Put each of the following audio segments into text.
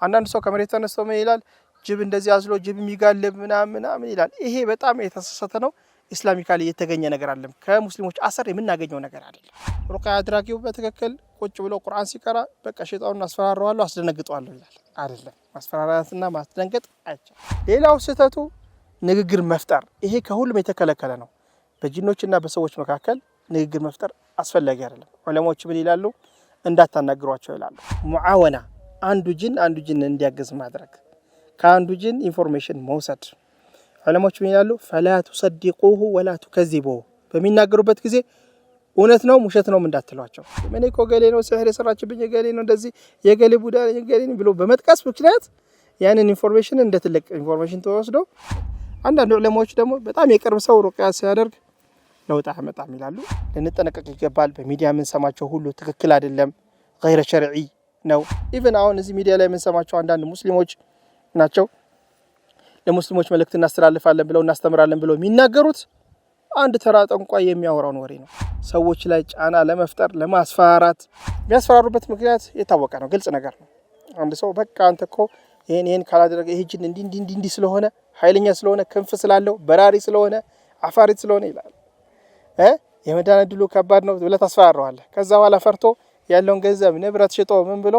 አንዳንድ ሰው ከመሬት ተነስቶ ምን ይላል? ጅብ እንደዚህ አዝሎ ጅብ የሚጋልብ ምናምን ይላል። ይሄ በጣም የተሳሳተ ነው። ኢስላሚካሊ የተገኘ ነገር አይደለም። ከሙስሊሞች አሰር የምናገኘው ነገር አይደለም። ሩቅያ አድራጊው በትክክል ቁጭ ብሎ ቁርአን ሲቀራ በቃ ሸይጣኑን አስፈራራዋለሁ አስደነግጠዋለሁ ይላል። አይደለም፣ ማስፈራራትና ማስደንገጥ አይቻልም። ሌላው ስህተቱ ንግግር መፍጠር፣ ይሄ ከሁሉም የተከለከለ ነው። በጂኖችና በሰዎች መካከል ንግግር መፍጠር አስፈላጊ አይደለም። ዑለሞች ምን ይላሉ? እንዳታናግሯቸው ይላሉ። ሙዓወና፣ አንዱ ጂን እንዲያገዝ ማድረግ፣ ከአንዱ ጂን ኢንፎርሜሽን መውሰድ። ዑለሞች ምን ይላሉ? ፈላ ቱሰዲቁሁ ወላ ቱከዚቡሁ፣ በሚናገሩበት ጊዜ እውነት ነው ውሸት ነው እንዳትሏቸው። ምን እኮ ገሌ ነው ሲህር የሰራችብኝ ገሌ ነው እንደዚህ የገሌ ቡዳ ገሌ ብሎ በመጥቀስ ምክንያት ያንን ኢንፎርሜሽን እንደ ትልቅ ኢንፎርሜሽን ተወስዶ፣ አንዳንድ ዑለማዎች ደግሞ በጣም የቅርብ ሰው ሩቅያ ሲያደርግ ለውጥ አያመጣም ይላሉ። ልንጠነቀቅ ይገባል። በሚዲያ የምንሰማቸው ሁሉ ትክክል አይደለም፣ ገይረ ሸርዒ ነው። ኢቭን አሁን እዚህ ሚዲያ ላይ የምንሰማቸው አንዳንድ ሙስሊሞች ናቸው ለሙስሊሞች መልእክት እናስተላልፋለን ብለው እናስተምራለን ብለው የሚናገሩት አንድ ተራ ጠንቋይ የሚያወራውን ወሬ ነው። ሰዎች ላይ ጫና ለመፍጠር ለማስፈራራት፣ የሚያስፈራሩበት ምክንያት የታወቀ ነው፣ ግልጽ ነገር ነው። አንድ ሰው በቃ አንተ እኮ ይሄን ካላደረገ ይሄ ጂን እንዲህ ስለሆነ ኃይለኛ ስለሆነ ክንፍ ስላለው በራሪ ስለሆነ አፋሪት ስለሆነ ይላል የመዳን እድሉ ከባድ ነው ብለህ ታስፈራረዋለህ። ከዛ በኋላ ፈርቶ ያለውን ገንዘብ ንብረት ሽጦ ምን ብሎ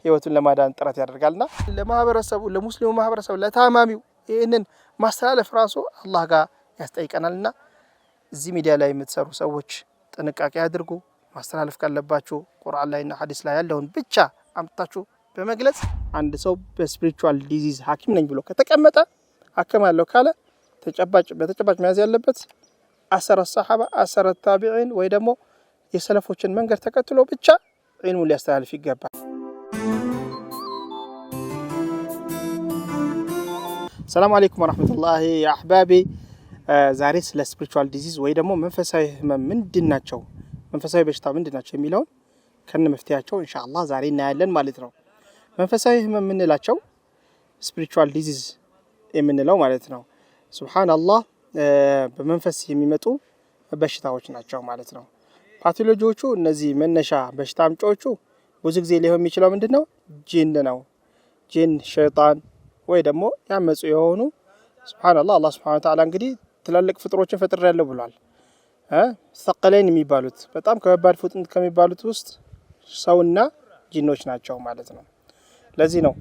ህይወቱን ለማዳን ጥረት ያደርጋልና ለማህበረሰቡ፣ ለሙስሊሙ ማህበረሰቡ፣ ለታማሚው ይህንን ማስተላለፍ ራሱ አላህ ጋር ያስጠይቀናልና እዚህ ሚዲያ ላይ የምትሰሩ ሰዎች ጥንቃቄ አድርጉ። ማስተላለፍ ካለባችሁ ቁርአን ላይና ሐዲስ ላይ ያለውን ብቻ አምጥታችሁ በመግለጽ አንድ ሰው በስፒሪቹዋል ዲዚዝ ሐኪም ነኝ ብሎ ከተቀመጠ አከማለሁ ካለ በተጨባጭ መያዝ ያለበት አሰረ ሰሐባ አሰረ ታቢዒን ወይ ደግሞ የሰለፎችን መንገድ ተከትሎ ብቻ ዒልሙን ሊያስተላልፍ ይገባል። ሰላም አለይኩም ወራህመቱላሂ አህባቢ። ዛሬ ስለ ስፒሪቹዋል ዲዚዝ ወይ ደግሞ መንፈሳዊ ህመም ምንድናቸው፣ መንፈሳዊ በሽታ ምንድናቸው የሚለውን ከነ መፍትያቸው ኢንሻአላህ ዛሬ እናያለን ማለት ነው። መንፈሳዊ ህመም የምንላቸው ስፒሪቹዋል ዲዚዝ የምንለው ማለት ነው ሱብሃንአላህ በመንፈስ የሚመጡ በሽታዎች ናቸው ማለት ነው። ፓቶሎጂዎቹ እነዚህ መነሻ በሽታ አምጪዎቹ ብዙ ጊዜ ሊሆን የሚችለው ምንድነው? ጂን ነው። ጂን ሸይጣን ወይ ደግሞ ያመጹ የሆኑ ሱብሃንአላህ አላህ ሱብሃነሁ ወተዓላ እንግዲህ ትላልቅ ፍጥሮችን ፈጥሬያለሁ ብሏል። ሰቀለይን የሚባሉት በጣም ከባድ ፍጡር ከሚባሉት ውስጥ ሰውና ጂኖች ናቸው ማለት ነው። ለዚህ ነው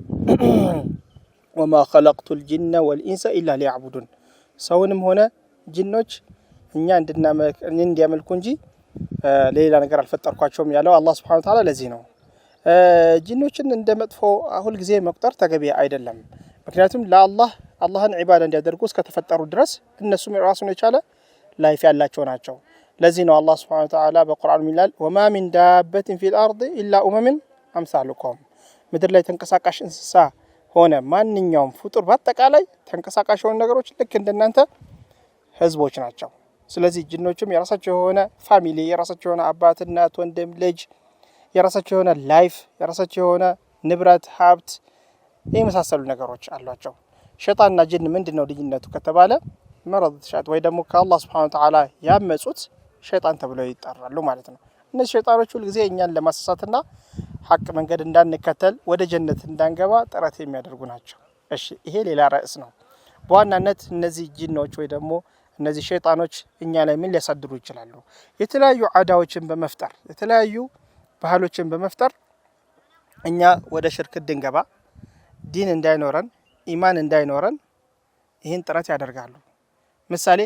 ወማ ኸለቅቱል ጂነ ወልኢንሰ ኢላ ሊያዕቡዱን፣ ሰውንም ሆነ ጂኖች እኛ እንዲያመልኩ እንጂ ሌላ ነገር አልፈጠርኳቸውም ያለው አላህ ሱብሃነሁ ወተዓላ ለዚህ ነው። ጂኖችን እንደ መጥፎ ሁል ጊዜ መቁጠር ተገቢ አይደለም። ምክንያቱም አላህን ዒባዳ እንዲያደርጉ እስከተፈጠሩ ድረስ እነሱም ራሱን የቻለ ላይፍ ያላቸው ናቸው። ለዚህ ነው አላህ ሱብሃነሁ ወተዓላ በቁርአን ይላል ወማ ሚን ዳበትን ፊል አርድ ኢላ ኡመምን አምሳሉኩም፣ ምድር ላይ ተንቀሳቃሽ እንስሳ ሆነ ማንኛውም ፍጡር በአጠቃላይ ተንቀሳቃሽ የሆኑ ነገሮች ልክ እንደናንተ ህዝቦች ናቸው። ስለዚህ ጂኖችም የራሳቸው የሆነ ፋሚሊ፣ የራሳቸው የሆነ አባት፣ እናት፣ ወንድም፣ ልጅ፣ የራሳቸው የሆነ ላይፍ፣ የራሳቸው የሆነ ንብረት፣ ሀብት የመሳሰሉ ነገሮች አሏቸው። ሸይጣንና ጂን ምንድነው ልዩነቱ ከተባለ መረድ ሻት ወይ ደግሞ ከአላህ ሱብሃነሁ ወተዓላ ያመጹት ሸይጣን ተብለው ይጠራሉ ማለት ነው። እነዚህ ሸይጣኖች ሁሉ ጊዜ እኛን ለማሳሳትና ሐቅ መንገድ እንዳንከተል ወደ ጀነት እንዳንገባ ጥረት የሚያደርጉ ናቸው። እሺ ይሄ ሌላ ርዕስ ነው። በዋናነት እነዚህ ጂኖች ወይ ደግሞ እነዚህ ሸይጣኖች እኛ ላይ ምን ሊያሳድሩ ይችላሉ? የተለያዩ አዳዎችን በመፍጠር የተለያዩ ባህሎችን በመፍጠር እኛ ወደ ሽርክ እንድንገባ፣ ዲን እንዳይኖረን፣ ኢማን እንዳይኖረን ይህን ጥረት ያደርጋሉ። ምሳሌ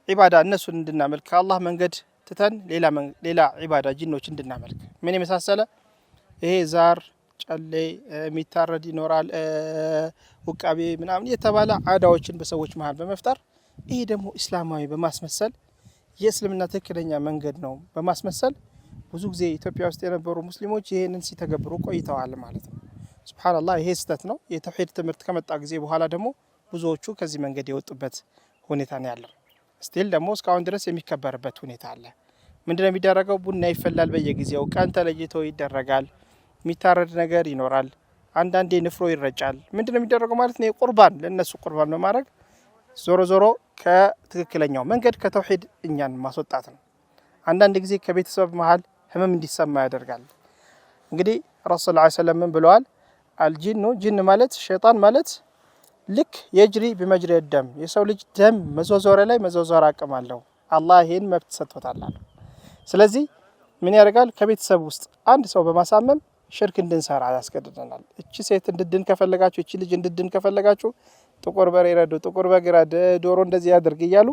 ዒባዳ እነሱን እንድናመልክ ከአላህ መንገድ ትተን ሌላ ዒባዳ ጂኖች እንድናመልክ ምን የመሳሰለ ይሄ ዛር ጨሌ የሚታረድ ይኖራል፣ ውቃቤ ምናምን የተባለ አዳዎችን በሰዎች መሃል በመፍጠር ይሄ ደግሞ እስላማዊ በማስመሰል የእስልምና ትክክለኛ መንገድ ነው በማስመሰል ብዙ ጊዜ ኢትዮጵያ ውስጥ የነበሩ ሙስሊሞች ይሄንን ሲተገብሩ ቆይተዋል ማለት ነው። ሱብሃንአላህ ይሄ ስህተት ነው። የተውሂድ ትምህርት ከመጣ ጊዜ በኋላ ደግሞ ብዙዎቹ ከዚህ መንገድ የወጡበት ሁኔታ ነው ያለው። ስቲል ደግሞ እስካሁን ድረስ የሚከበርበት ሁኔታ አለ። ምንድነው የሚደረገው? ቡና ይፈላል በየጊዜው፣ ቀን ተለይቶ ይደረጋል፣ የሚታረድ ነገር ይኖራል፣ አንዳንዴ ንፍሮ ይረጫል። ምንድነው የሚደረገው ማለት ነው? ቁርባን ለነሱ ቁርባን በማድረግ ዞሮ ከትክክለኛው መንገድ ከተውሂድ እኛን ማስወጣት ነው። አንዳንድ ጊዜ ከቤተሰብ መሃል ህመም እንዲሰማ ያደርጋል። እንግዲህ ረሱል ሰለላሁ ዐለይሂ ወሰለም ምን ብለዋል? አልጂኑ ጂን ማለት ሸይጣን ማለት ልክ የጅሪ በመጅሪ ደም የሰው ልጅ ደም መዘዞሪያ ላይ መዘዞር አቅም አለው አላህ ይሄን መብት ሰጥቶታል አለ ስለዚህ ምን ያደርጋል ከቤተሰብ ውስጥ አንድ ሰው በማሳመም ሽርክ እንድንሰራ ያስገድደናል እቺ ሴት እንድድን ከፈለጋችሁ እቺ ልጅ እንድድን ከፈለጋችሁ ጥቁር በሬ ረዱ ጥቁር በግ ረዱ ዶሮ እንደዚህ ያድርግ ይያሉ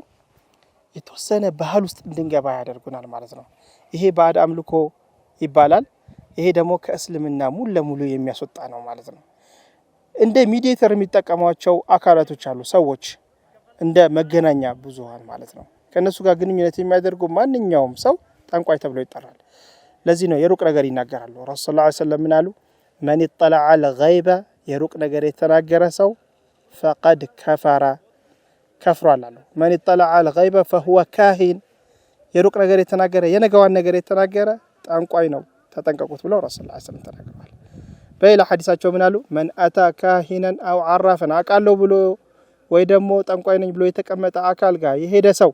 የተወሰነ ባህል ውስጥ እንድንገባ ያደርጉናል ማለት ነው ይሄ ባዕድ አምልኮ ይባላል ይሄ ደግሞ ከእስልምና ሙሉ ለሙሉ የሚያስወጣ ነው ማለት ነው እንደ ሚዲየተር የሚጠቀሟቸው አካላቶች አሉ ሰዎች እንደ መገናኛ ብዙሃን ማለት ነው ከነሱ ጋር ግንኙነት የሚያደርጉ ማንኛውም ሰው ጠንቋይ ተብሎ ይጠራል ለዚህ ነው የሩቅ ነገር ይናገራሉ ረሱላህ ሰለላሁ ዐለይሂ ወሰለም ምናሉ ማን ይطلع على الغيب የሩቅ ነገር የተናገረ ሰው فقد كفر ከፍሯል አሉ ማን ይطلع على الغيب فهو كاهن የሩቅ ነገር የተናገረ የነገዋን ነገር የተናገረ ጠንቋይ ነው ተጠንቀቁት ብለው ረሱላህ ሰለላሁ ዐለይሂ ወሰለም ተናግረዋል በሌላ ሐዲሳቸው ምናሉ من اتى كاهنا او عرافا አቃለው ብሎ ወይ ደግሞ ጠንቋይ ነኝ ብሎ የተቀመጠ አካል ጋር የሄደ ሰው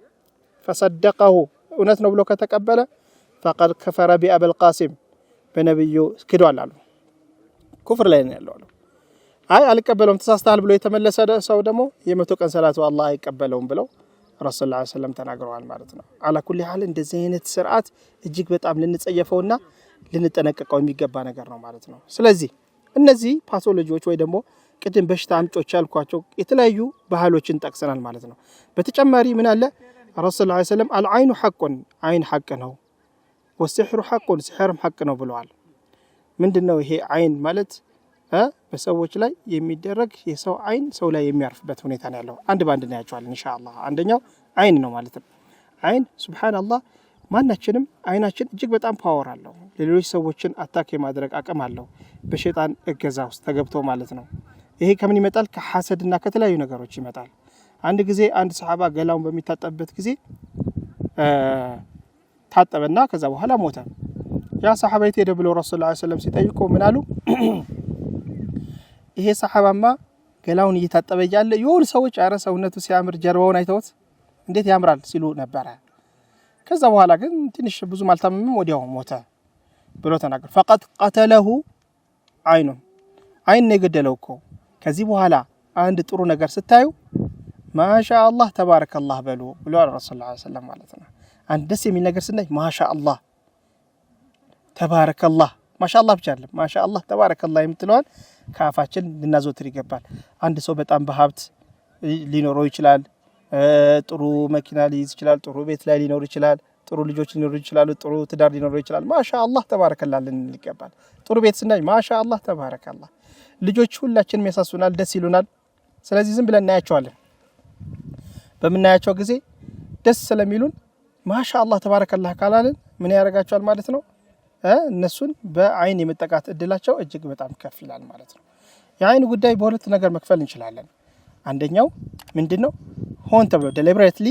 فصدقه እውነት ነው ብሎ ከተቀበለ فقد كفر بأبي القاسم በነብዩ ክዷል አሉ ኩፍር ላይ ነው ያለው አይ አልቀበለውም ተሳስተሃል ብሎ የተመለሰ ሰው ደግሞ የመቶ ቀን ሰላቱ አላህ አይቀበለውም ብለው ረሱላህ ሰለላሁ ዐለይሂ ወሰለም ተናግረዋል ማለት ነው አላ ኩሊ ሐል እንደዚህ አይነት ስርዓት እጅግ በጣም ልንጸየፈውና ልንጠነቀቀው የሚገባ ነገር ነው ማለት ነው ስለዚህ እነዚህ ፓቶሎጂዎች ወይ ደግሞ ቅድም በሽታ አምጮች ያልኳቸው የተለያዩ ባህሎችን ጠቅሰናል ማለት ነው በተጨማሪ ምን አለ ረሱላህ ሰለላሁ ዐለይሂ ወሰለም العين حق አይን ሐቅ ነው والسحر حق سحرም ሐቅ ነው ብለዋል ምንድነው ይሄ አይን ማለት በሰዎች ላይ የሚደረግ የሰው አይን ሰው ላይ የሚያርፍበት ሁኔታ ነው ያለው አንድ ባንድ ነው ያቻዋል ኢንሻአላህ አንደኛው አይን ነው ማለት ነው አይን ሱብሃንአላህ ማናችንም አይናችን እጅግ በጣም ፓወር አለው ለሌሎች ሰዎችን አታክ የማድረግ አቅም አለው በሸይጣን እገዛ ውስጥ ተገብቶ ማለት ነው ይሄ ከምን ይመጣል ከሐሰድና ከተለያዩ ነገሮች ይመጣል አንድ ጊዜ አንድ ሰሃባ ገላውን በሚታጠብበት ጊዜ ታጠበና ከዛ በኋላ ሞተ ያ ሰሃባ የቴደ ብሎ ረሱላህ ሰለላሁ ዐለይሂ ወሰለም ሲጠይቁ ምን አሉ ይሄ ሰሃባማ ገላውን እየታጠበ ያለ የሆኑ ሰዎች አረ ሰውነቱ ሲያምር ጀርባውን አይተውት እንዴት ያምራል ሲሉ ነበር ከዛ በኋላ ግን ትንሽ ብዙ ማልታመም ወዲያው ሞተ ብሎ ተናገረ فقط قتله አይኑ አይን ነገደለውኮ ከዚህ በኋላ አንድ ጥሩ ነገር ስታዩ ማሻአላህ ተባረከላህ በሉ ብሎ ረሱላህ ሰለላሁ ዐለይሂ ወሰለም ማለት ነው አንድ ደስ የሚል ነገር ስናይ ማሻአላህ ተባረከላህ ማሻአላህ ብቻ አይደለም ማሻአላህ ተባረከላህ የምትለዋል ካፋችን ልናዘወትር ይገባል አንድ ሰው በጣም በሀብት ሊኖረው ይችላል ጥሩ መኪና ሊይዝ ይችላል ጥሩ ቤት ላይ ሊኖር ይችላል ጥሩ ልጆች ሊኖሩ ይችላል ጥሩ ትዳር ሊኖር ይችላል ማሻአላህ ተባረከላህ ልንል ይገባል ጥሩ ቤት ስናይ ማሻአላህ ተባረከላህ ልጆች ሁላችንም ያሳሱናል ደስ ይሉናል ስለዚህ ዝም ብለን እናያቸዋለን በመናያቸው ጊዜ ደስ ስለሚሉን ማሻአላህ ተባረከላህ ካላልን ምን ያረጋቸዋል ማለት ነው እነሱን በአይን የመጠቃት እድላቸው እጅግ በጣም ከፍ ይላል ማለት ነው የአይን ጉዳይ በሁለት ነገር መክፈል እንችላለን አንደኛው ምንድነው ሆን ተብሎ ዴሊብሬትሊ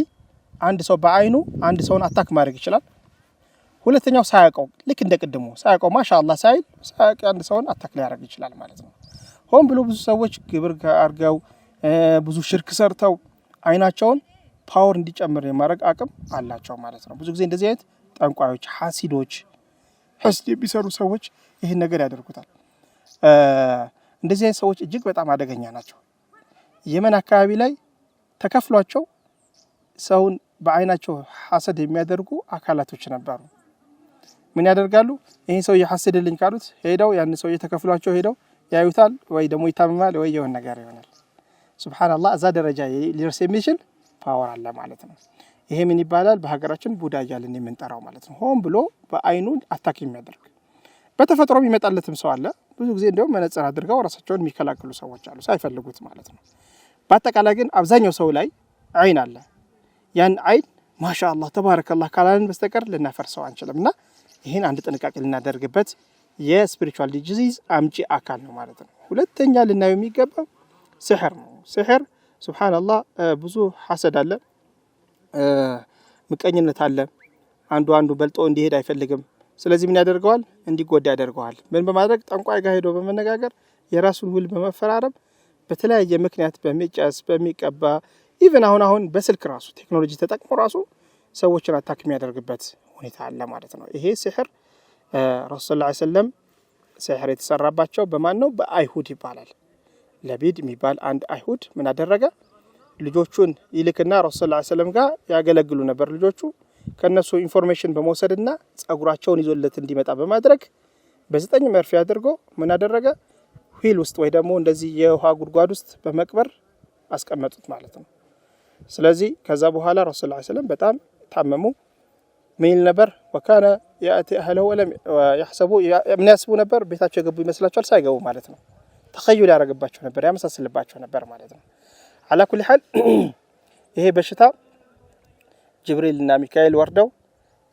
አንድ ሰው በአይኑ አንድ ሰውን አታክ ማድረግ ይችላል ሁለተኛው ሳያቀው ልክ እንደቀደሙ ሳያቀው ማሻአላህ ሳይል አንድ ሰውን አታክ ሊያደርግ ይችላል ማለት ነው ሆን ብሎ ብዙ ሰዎች ግብር አርገው ብዙ ሽርክ ሰርተው አይናቸውን ፓወር እንዲጨምር የማድረግ አቅም አላቸው ማለት ነው ብዙ ጊዜ እንደዚህ አይነት ጠንቋዮች ሐሲዶች ሐስድ የሚሰሩ ሰዎች ይሄን ነገር ያደርጉታል እንደዚህ አይነት ሰዎች እጅግ በጣም አደገኛ ናቸው የመን አካባቢ ላይ ተከፍሏቸው ሰውን በአይናቸው ሐሰድ የሚያደርጉ አካላቶች ነበሩ ምን ያደርጋሉ ይሄን ሰው ይሐሰድልኝ ካሉት ሄደው ያን ሰው የተከፍሏቸው ሄደው ያዩታል ወይ ደግሞ ይታመማል ወይ የሆነ ነገር ይሆናል ሱብሃንአላህ እዛ ደረጃ ሊደርስ የሚችል ፓወር አለ ማለት ነው ይሄ ምን ይባላል በሀገራችን ቡዳ እያልን የምንጠራው ማለት ነው ሆን ብሎ በአይኑ አታክ የሚያደርግ በተፈጥሮ የሚመጣለትም ሰው አለ ብዙ ጊዜ እንደውም መነጽር አድርገው ራሳቸውን የሚከላከሉ ሰዎች አሉ ሳይፈልጉት ማለት ነው በአጠቃላይ ግን አብዛኛው ሰው ላይ አይን አለ ያን አይን ማሻአላህ ተባረከላህ ካላልን በስተቀር ልናፈርሰው አንችልምና ይሄን አንድ ጥንቃቄ ልናደርግበት የስፒሪቹዋል ዲዚዝ አምጪ አካል ነው ማለት ነው ሁለተኛ ልናየው የሚገባው ሲህር ነው ሲህር ሱብሃንአላህ ብዙ ሐሰድ አለ ምቀኝነት አለ አንዱ በልጦ እንዲሄድ አይፈልግም ስለዚህ ምን ያደርገዋል እንዲጎዳ ያደርገዋል ምን በማድረግ ጠንቋይ ጋር ሄዶ በመነጋገር የራሱን ውል በመፈራረም በተለያየ ምክንያት በሚጫስ በሚቀባ ኢቭን አሁን በስልክ ራሱ ቴክኖሎጂ ተጠቅሞ ራሱ ሰዎችን አታክ የሚያደርግበት ሁኔታ አለ ማለት ነው ይሄ ሲህር ረሱላህ ሰለላሁ ዐለይሂ ወሰለም ሲሕር የተሰራባቸው በማን ነው? በአይሁድ ይባላል። ለቢድ የሚባል አንድ አይሁድ ምን አደረገ? ልጆቹን ይልክና ረሱል ሰለላሁ ዐለይሂ ወሰለም ጋር ያገለግሉ ነበር። ልጆቹ ከነሱ ኢንፎርሜሽን በመውሰድና ጸጉራቸውን ይዞለት እንዲመጣ በማድረግ በ9 መርፌ አድርጎ ምን አደረገ? ሂል ውስጥ ወይ ደግሞ እንደዚህ የውሃ ጉድጓድ ውስጥ በመቅበር አስቀመጡት ማለት ነው። ስለዚህ ከዛ በኋላ ረሱል ሰለላሁ ዐለይሂ ወሰለም በጣም ታመሙ። ምን ይል ነበር? ወካነ ያእቲ አህለሁ ወለም ያሕሰቡ ምን ያስቡ ነበር? ቤታቸው የገቡ ይመስላቸዋል፣ ሳይገቡ ማለት ነው። ተኸዩል ያደረግባቸው ነበር፣ ያመሳስልባቸው ነበር ማለት ነው። አላ ኩሊ ሐል ይሄ በሽታ ጅብሪልና ሚካኤል ወርደው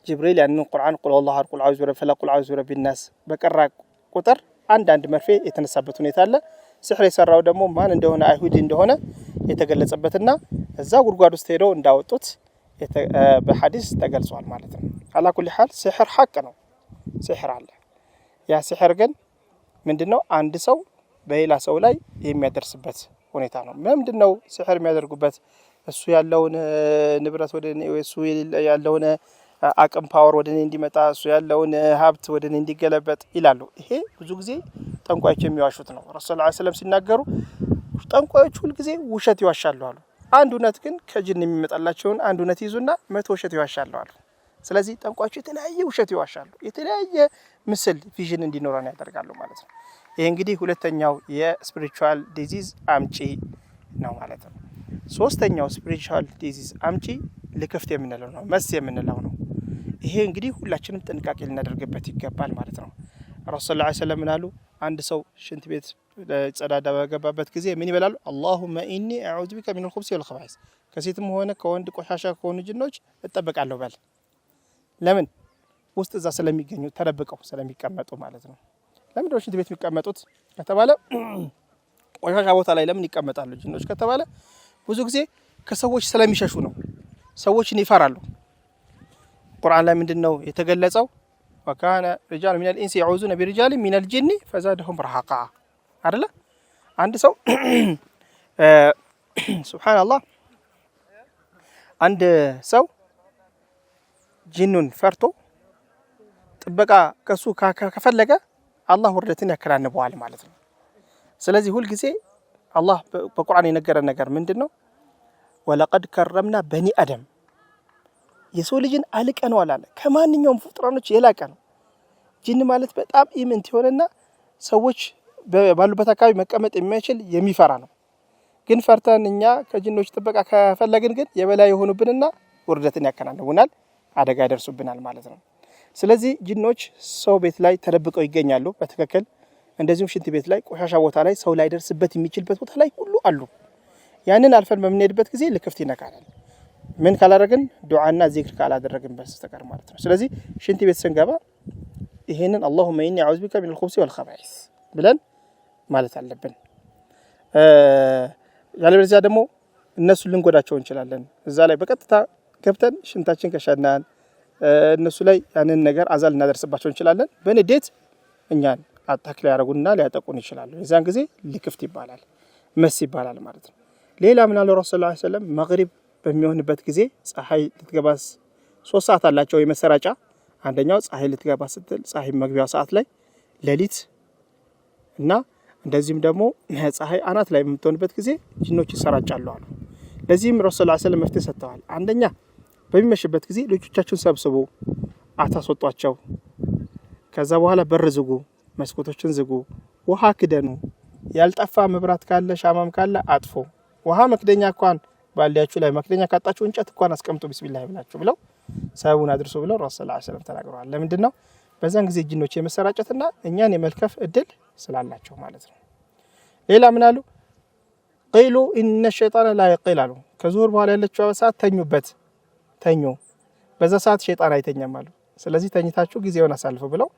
ጅብሪል ያንን ቁርአን ቁል ሁወላሁ አሐድ ቁል አዑዙ ቢረቢል ፈለቅ ቁል አዑዙ ቢረቢን ናስ በቀራ ቁጥር አንድ መርፌ የተነሳበት ሁኔታ አለ። ሲሕር የሰራው ደግሞ ማን እንደሆነ አይሁድ እንደሆነ የተገለጸበትና እዛ ጉድጓድ ውስጥ ሄደው እንዳወጡት በሐዲስ ተገልጿል ማለት ነው። አላ ኩሊ ሐል ሲሕር ሐቅ ነው። ሲሕር አለ። ያ ሲሕር ግን ምንድነው? አንድ ሰው በሌላ ሰው ላይ የሚያደርስበት ሁኔታ ነው። ምንድነው ሲሕር የሚያደርጉበት? እሱ ያለውን ንብረት ወደ እኔ፣ እሱ ያለውን አቅም ፓወር ወደ እኔ እንዲመጣ፣ እሱ ያለውን ሀብት ወደ እኔ እንዲገለበጥ ይላሉ። ይሄ ብዙ ጊዜ ጠንቋዮች የሚዋሹት ነው። ረሱል ሰለላሁ ዐለይሂ ወሰለም ሲናገሩ ጠንቋዮች ሁልጊዜ ውሸት ይዋሻሉ አሉ። አንድ እውነት ግን ከጅን የሚመጣላቸውን አንድ እውነት ይዙና 100 ውሸት ይዋሻሉ አሉ። ስለዚህ ጠንቋዮች የተለያየ ውሸት ይዋሻሉ፣ የተለያየ ምስል ቪዥን እንዲኖረን ያደርጋሉ ማለት ነው። ይሄ እንግዲህ ሁለተኛው የስፒሪቹዋል ዲዚዝ አምጪ ነው ማለት ነው። ሶስተኛው ስፒሪቹዋል ዲዚዝ አምጪ ልክፍት የምንለው ነው፣ መስ የምንለው ነው። ይሄ እንግዲህ ሁላችንም ጥንቃቄ ልናደርግበት ይገባል ማለት ነው። ረሱል ሰለላሁ ዐለይሂ ወሰለም ምን አሉ? አንድ ሰው ሽንት ቤት ጸዳዳ በገባበት ጊዜ ምን ይበላሉ? አላሁመ ኢኒ አዑዙ ቢከ ሚነል ኹብሲ ወል ኸባኢስ፣ ከሴትም ሆነ ከወንድ ቆሻሻ ከሆኑ ጅኖች እጠበቃለሁ በል። ለምን? ውስጥ እዛ ስለሚገኙ ተደብቀው ስለሚቀመጡ ማለት ነው። ለምን ነው ሽንት ቤት የሚቀመጡት ከተባለ ቆሻሻ ቦታ ላይ ለምን ይቀመጣሉ ጅኖች ከተባለ ብዙ ጊዜ ከሰዎች ስለሚሸሹ ነው። ሰዎችን ይፈራሉ። ቁርአን ላይ ምንድነው የተገለጸው? ወካነ ሪጃሉ ሚነል ኢንሲ የዑዙነ ቢሪጃሊ ሚነል ጂኒ ፈዛደሁም ረሃቃ አይደለ? አንድ ሰው ሱብሃንአላህ አንድ ሰው ጂኑን ፈርቶ ጥበቃ ከሱ ከፈለገ አላህ ውርደትን ያከናንበዋል ማለት ነው። ስለዚህ ሁል ጊዜ አላህ በቁርአን የነገረን ነገር ምንድነው? ወለቀድ ከረምና በኒ አደም፣ የሰው ልጅን አልቀነዋል አለ። ከማንኛውም ፍጡራኖች የላቀ ነው። ጂን ማለት በጣም ኢምንት የሆነና ሰዎች ባሉበት አካባቢ መቀመጥ የማይችል የሚፈራ ነው። ግን ፈርተን እኛ ከጂኖች ጥበቃ ከፈለግን ግን የበላይ የሆኑብንና ውርደትን ያከናንቡናል፣ አደጋ ያደርሱብናል ማለት ነው። ስለዚህ ጂኖች ሰው ቤት ላይ ተደብቀው ይገኛሉ በትክክል። እንደዚሁም ሽንት ቤት ላይ፣ ቆሻሻ ቦታ ላይ፣ ሰው ላይ ደርስበት የሚችልበት ቦታ ላይ ሁሉ አሉ። ያንን አልፈን በምንሄድበት ጊዜ ልክፍት ይነካናል። ምን ካላደረግን? ዱዓና ዚክር ካላደረግን በስተቀር ማለት ነው። ስለዚህ ሽንት ቤት ስንገባ ይሄንን አላሁመ ኢኒ አዑዙ ቢከ ሚነል ኹብሲ ወል ኸባኢስ ብለን ማለት አለብን። ያለበለዚያ ደግሞ እነሱ ልንጎዳቸው እንችላለን። እዛ ላይ በቀጥታ ገብተን ሽንታችን ከሸናን እነሱ ላይ ያንን ነገር አዛ ልናደርስባቸው እንችላለን። በንዴት እኛን አታክ ሊያደርጉንና ሊያጠቁን ይችላሉ። የዛን ጊዜ ልክፍት ይባላል፣ መስ ይባላል ማለት ነው። ሌላ ምን አለ ረሱል ሰለላሁ ዐለይሂ ወሰለም? መግሪብ በሚሆንበት ጊዜ ፀሐይ ልትገባ 3 ሰዓት አላቸው የመሰራጫ። አንደኛው ፀሐይ ልትገባ ስትል ፀሐይ መግቢያው ሰዓት ላይ ሌሊት እና እንደዚህም ደግሞ ፀሐይ አናት ላይ በምትሆንበት ጊዜ ጂኖች ይሰራጫሉ አሉ። ለዚህም ረሱል ሰለላሁ ዐለይሂ ወሰለም መፍትሄ ሰጥተዋል። አንደኛ በሚመሽበት ጊዜ ልጆቻችሁን ሰብስቡ፣ አታስወጧቸው። ከዛ በኋላ በር ዝጉ፣ መስኮቶችን ዝጉ፣ ውሃ ክደኑ፣ ያልጠፋ መብራት ካለ ሻማም ካለ አጥፎ፣ ውሃ መክደኛ እንኳን ባልዲያችሁ ላይ መክደኛ ካጣችሁ እንጨት እንኳን አስቀምጡ ቢስሚላህ ብላችሁ ብለው ሰውን አድርሱ ብለው ረሱል ሰለላሁ ዐለይሂ ወሰለም ተናግረዋል። ለምንድን ነው? በዛን ጊዜ ጂኖች የመሰራጨትና እኛን የመልከፍ እድል ስላላቸው ማለት ነው። ሌላ ምን አሉ? ቂሉ ኢነ ሸይጣን ላ የቂል አሉ። ከዙሁር በኋላ ያለችው ሰዓት ተኙበት፣ ተኙ። በዛ ሰዓት ሸይጣን አይተኛም አሉ። ስለዚህ ተኝታችሁ ጊዜውን አሳልፉ ብለው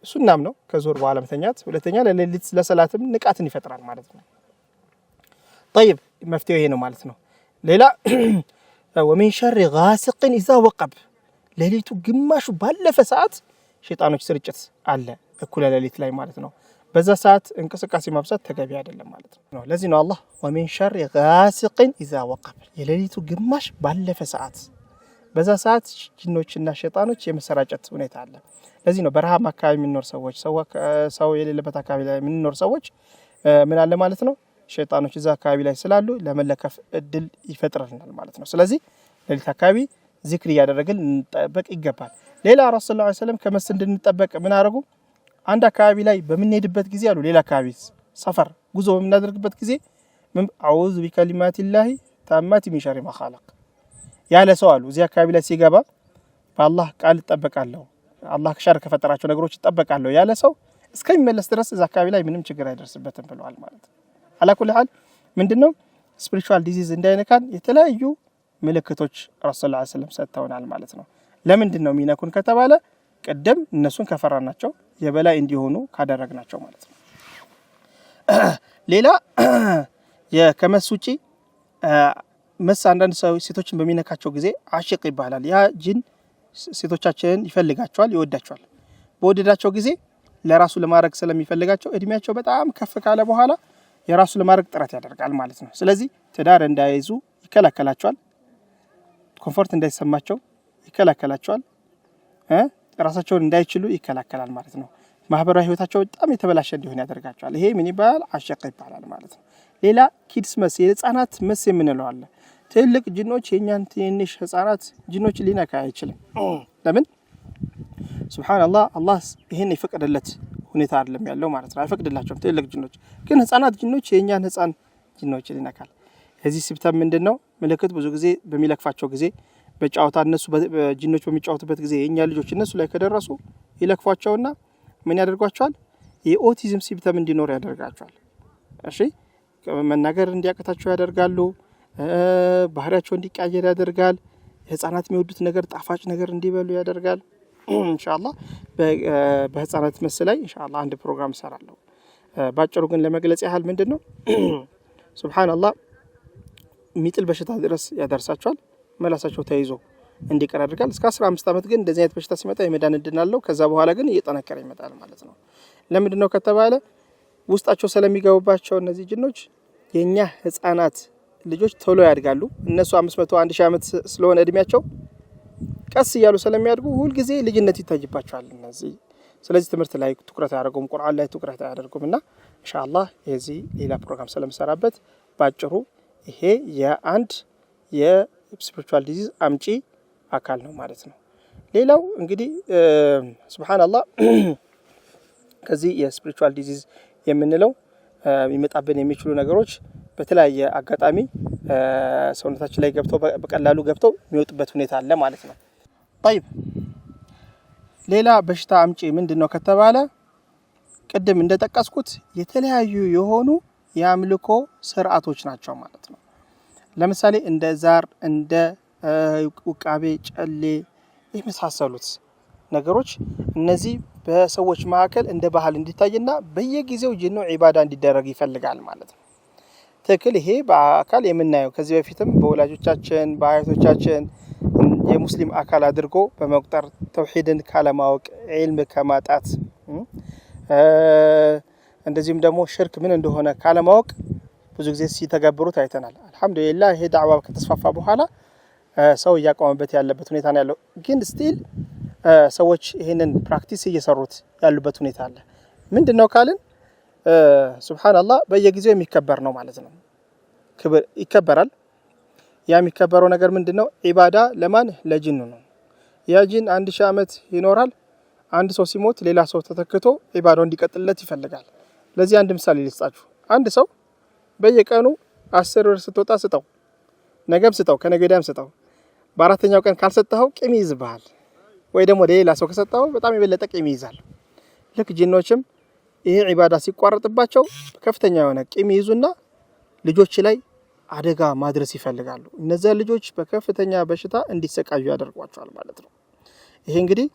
ሱናም ነው ከዙሁር በኋላ መተኛት። ሁለተኛ ለሌሊት ለሰላትም ንቃትን ይፈጥራል ማለት ነው። طيب መፍትሄው ይሄ ነው ማለት ነው። ሌላ ወሚን ሸር ጋሲቅን ኢዛ ወቀብ፣ ሌሊቱ ግማሹ ባለፈ ሰዓት ሸይጣኖች ስርጭት አለ እኩለ ሌሊት ላይ ማለት ነው። በዛ ሰዓት እንቅስቃሴ ማብዛት ተገቢ አይደለም ማለት ነው። ለዚህ ነው አላህ ወሚን ሸር ጋሲቅን ኢዛ ወቀብ፣ የሌሊቱ ግማሽ ባለፈ ሰዓት፣ በዛ ሰዓት ጂኖችና ሸይጣኖች የመሰራጨት ሁኔታ አለ። ለዚህ ነው በረሃማ አካባቢ የምንኖር ሰዎች ሰው የሌለበት አካባቢ ላይ የምንኖር ሰዎች ምን አለ ማለት ነው ሸይጣኖች እዛ አካባቢ ላይ ስላሉ ለመለከፍ እድል ይፈጥረናል ማለት ነው። ስለዚህ ሌሊት አካባቢ ዚክር እያደረግን እንጠበቅ ይገባል። ሌላ ረሱል ሰለላሁ ዐለይሂ ወሰለም ከመስ እንድንጠበቅ ምን አደረጉ? አንድ አካባቢ ላይ በምንሄድበት ጊዜ አሉ ሌላ አካባቢ ሰፈር ጉዞ በምናደርግበት ጊዜ ምን አዑዙ ቢከሊማቲላሂ ታማቲ ሚን ሸሪ ማ ኸለቅ ያለ ሰው አሉ እዚህ አካባቢ ላይ ሲገባ በአላህ ቃል እጠበቃለሁ አላህ ከሸር ከፈጠራቸው ነገሮች እጠበቃለሁ ያለ ሰው እስከሚመለስ ድረስ እዛ አካባቢ ላይ ምንም ችግር አይደርስበትም ብለዋል ማለት ነው። አላኩል ሐል ምንድነው ስፒሪቹዋል ዲዚዝ እንዳይነካን የተለያዩ ምልክቶች ረሱል ሰለላሁ ዐለይሂ ወሰለም ሰጥተውናል ማለት ነው። ለምንድን ነው የሚነኩን ከተባለ ቀደም እነሱን ከፈራናቸው የበላይ እንዲሆኑ ካደረግናቸው ማለት ነው። ሌላ የከመስ ውጪ መስ አንዳንድ ሴቶችን በሚነካቸው ጊዜ አሽቅ ይባላል። ያ ጂን ሴቶቻችንን ይፈልጋቸዋል፣ ይወዳቸዋል። በወደዳቸው ጊዜ ለራሱ ለማድረግ ስለሚፈልጋቸው እድሜያቸው በጣም ከፍ ካለ በኋላ የራሱ ለማድረግ ጥረት ያደርጋል ማለት ነው። ስለዚህ ትዳር እንዳይዙ ይከላከላቸዋል፣ ኮምፎርት እንዳይሰማቸው ይከላከላቸዋል፣ ራሳቸውን እንዳይችሉ ይከላከላል ማለት ነው። ማህበራዊ ህይወታቸው በጣም የተበላሸ እንዲሆን ያደርጋቸዋል። ይሄ ምን ይባላል? አሸቅ ይባላል ማለት ነው። ሌላ ኪድስ መስ የህፃናት መስ የምንለው አለ። ትልቅ ጅኖች የኛን ትንሽ ህፃናት ጅኖች ሊነካ አይችልም። ለምን? ሱብሃንአላህ አላህ ይሄን ይፈቅድለት ሁኔታ አይደለም ያለው ማለት ነው። አይፈቅድላቸውም ትልቅ ጅኖች፣ ግን ህፃናት ጅኖች የኛን ህፃን ጅኖች ሊነካል። የዚህ ሲምፕተም ምንድነው? ምልክት ብዙ ጊዜ በሚለክፋቸው ጊዜ በጫውታ እነሱ ጅኖች በሚጫወቱበት ጊዜ የኛ ልጆች እነሱ ላይ ከደረሱ ይለክፏቸውና ምን ያደርጓቸዋል? የኦቲዝም ሲምፕተም እንዲኖር ያደርጋቸዋል። እሺ መናገር እንዲያቀታቸው ያደርጋሉ። ባህሪያቸው እንዲቀያየር ያደርጋል። ህፃናት የሚወዱት ነገር ጣፋጭ ነገር እንዲበሉ ያደርጋል። ኢንሻአላህ በህፃናት መስላይ ኢንሻአላህ አንድ ፕሮግራም እሰራለሁ። ባጭሩ ግን ለመግለጽ ያህል ምንድነው ሱብሃንአላህ ሚጥል በሽታ ድረስ ያደርሳቸዋል። መላሳቸው ተይዞ እንዲቀር ያደርጋል። እስከ 15 ዓመት ግን እንደዚህ አይነት በሽታ ሲመጣ የመዳን እድል አለው። ከዛ በኋላ ግን እየጠነከረ ይመጣል ማለት ነው። ለምንድነው ከተባለ ውስጣቸው ስለሚገቡባቸው እነዚህ ጅኖች የኛ ህፃናት ልጆች ቶሎ ያድጋሉ። እነሱ 500 1000 ዓመት ስለሆነ እድሜያቸው ቀስ እያሉ ስለሚያድጉ ሁሉ ጊዜ ልጅነት ይታይባቸዋል እነዚህ። ስለዚህ ትምህርት ላይ ትኩረት አያደርጉም፣ ቁርአን ላይ ትኩረት አያደርጉምና ኢንሻአላህ የዚህ ሌላ ፕሮግራም ስለምሰራበት ባጭሩ ይሄ የአንድ የስፒሪቹዋል ዲዚዝ አምጪ አካል ነው ማለት ነው። ሌላው እንግዲህ ሱብሃንአላህ ከዚህ የስፒሪቹዋል ዲዚዝ የምንለው የሚመጣብን የሚችሉ ነገሮች በተለያየ አጋጣሚ ሰውነታችን ላይ ገብተው በቀላሉ ገብተው የሚወጡበት ሁኔታ አለ ማለት ነው። طيب ሌላ በሽታ አምጪ ምንድነው ከተባለ ቅድም እንደጠቀስኩት የተለያዩ የሆኑ የአምልኮ ስርዓቶች ናቸው ማለት ነው። ለምሳሌ እንደ ዛር፣ እንደ ውቃቤ፣ ጨሌ የመሳሰሉት ነገሮች እነዚህ በሰዎች መካከል እንደ ባህል እንዲታይና በየጊዜው ጂኑ ዒባዳ እንዲደረግ ይፈልጋል ማለት ነው። ትክክል። ይሄ በአካል የምናየው ከዚህ በፊትም በወላጆቻችን በአያቶቻችን የሙስሊም አካል አድርጎ በመቁጠር ተውሂድን ካለማወቅ ዒልም ከማጣት እንደዚህም ደግሞ ሽርክ ምን እንደሆነ ካለማወቅ ብዙ ጊዜ ሲተገብሩት አይተናል። አልহামዱሊላህ ይሄ ዳዕዋ ከተስፋፋ በኋላ ሰው እያቆመበት ያለበት ሁኔታ ነው ያለው። ግን ስቲል ሰዎች ይሄንን ፕራክቲስ እየሰሩት ያሉበት ሁኔታ አለ። ምንድነው ካልን ሱብሃንአላህ በየጊዜው የሚከበር ነው ማለት ነው። ክብር ይከበራል። ያ የሚከበረው ነገር ምንድነው? ዒባዳ ለማን? ለጂኑ ነው። ያ ጂን 1000 ዓመት ይኖራል። አንድ ሰው ሲሞት ሌላ ሰው ተተክቶ ዒባዳው እንዲቀጥልለት ይፈልጋል። ለዚህ አንድ ምሳሌ ልስጣችሁ። አንድ ሰው በየቀኑ 10 ብር ስትወጣ ስጠው፣ ነገም ስጠው፣ ከነገ ወዲያም ስጠው። በአራተኛው ቀን ካልሰጠኸው ቂም ይይዝብሃል። ወይ ደግሞ ሌላ ሰው ከሰጠው በጣም የበለጠ ቂም ይይዛል። ልክ ጂኖችም ይሄ ዒባዳ ሲቋረጥባቸው ከፍተኛ የሆነ ቂም ይይዙና ልጆች ላይ አደጋ ማድረስ ይፈልጋሉ። እነዚያ ልጆች በከፍተኛ በሽታ እንዲሰቃዩ ያደርጓቸዋል ማለት ነው። ይሄ እንግዲህ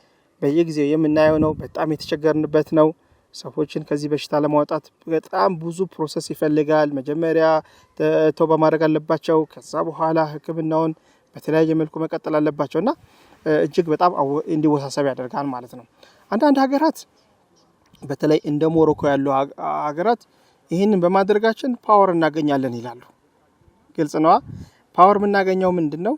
በየጊዜው የምናየው ነው። በጣም የተቸገርንበት ነው። ሰዎችን ከዚህ በሽታ ለማውጣት በጣም ብዙ ፕሮሰስ ይፈልጋል። መጀመሪያ ተውባ ማድረግ አለባቸው። ከዛ በኋላ ሕክምናውን በተለያየ መልኩ መቀጠል አለባቸውና እጅግ በጣም እንዲወሳሰብ ያደርጋል ማለት ነው። አንዳንድ ሀገራት በተለይ እንደ ሞሮኮ ያሉ ሀገራት ይህንን በማድረጋችን ፓወር እናገኛለን ይላሉ። ግልጽ ነው። ፓወር የምናገኘው ምንድነው?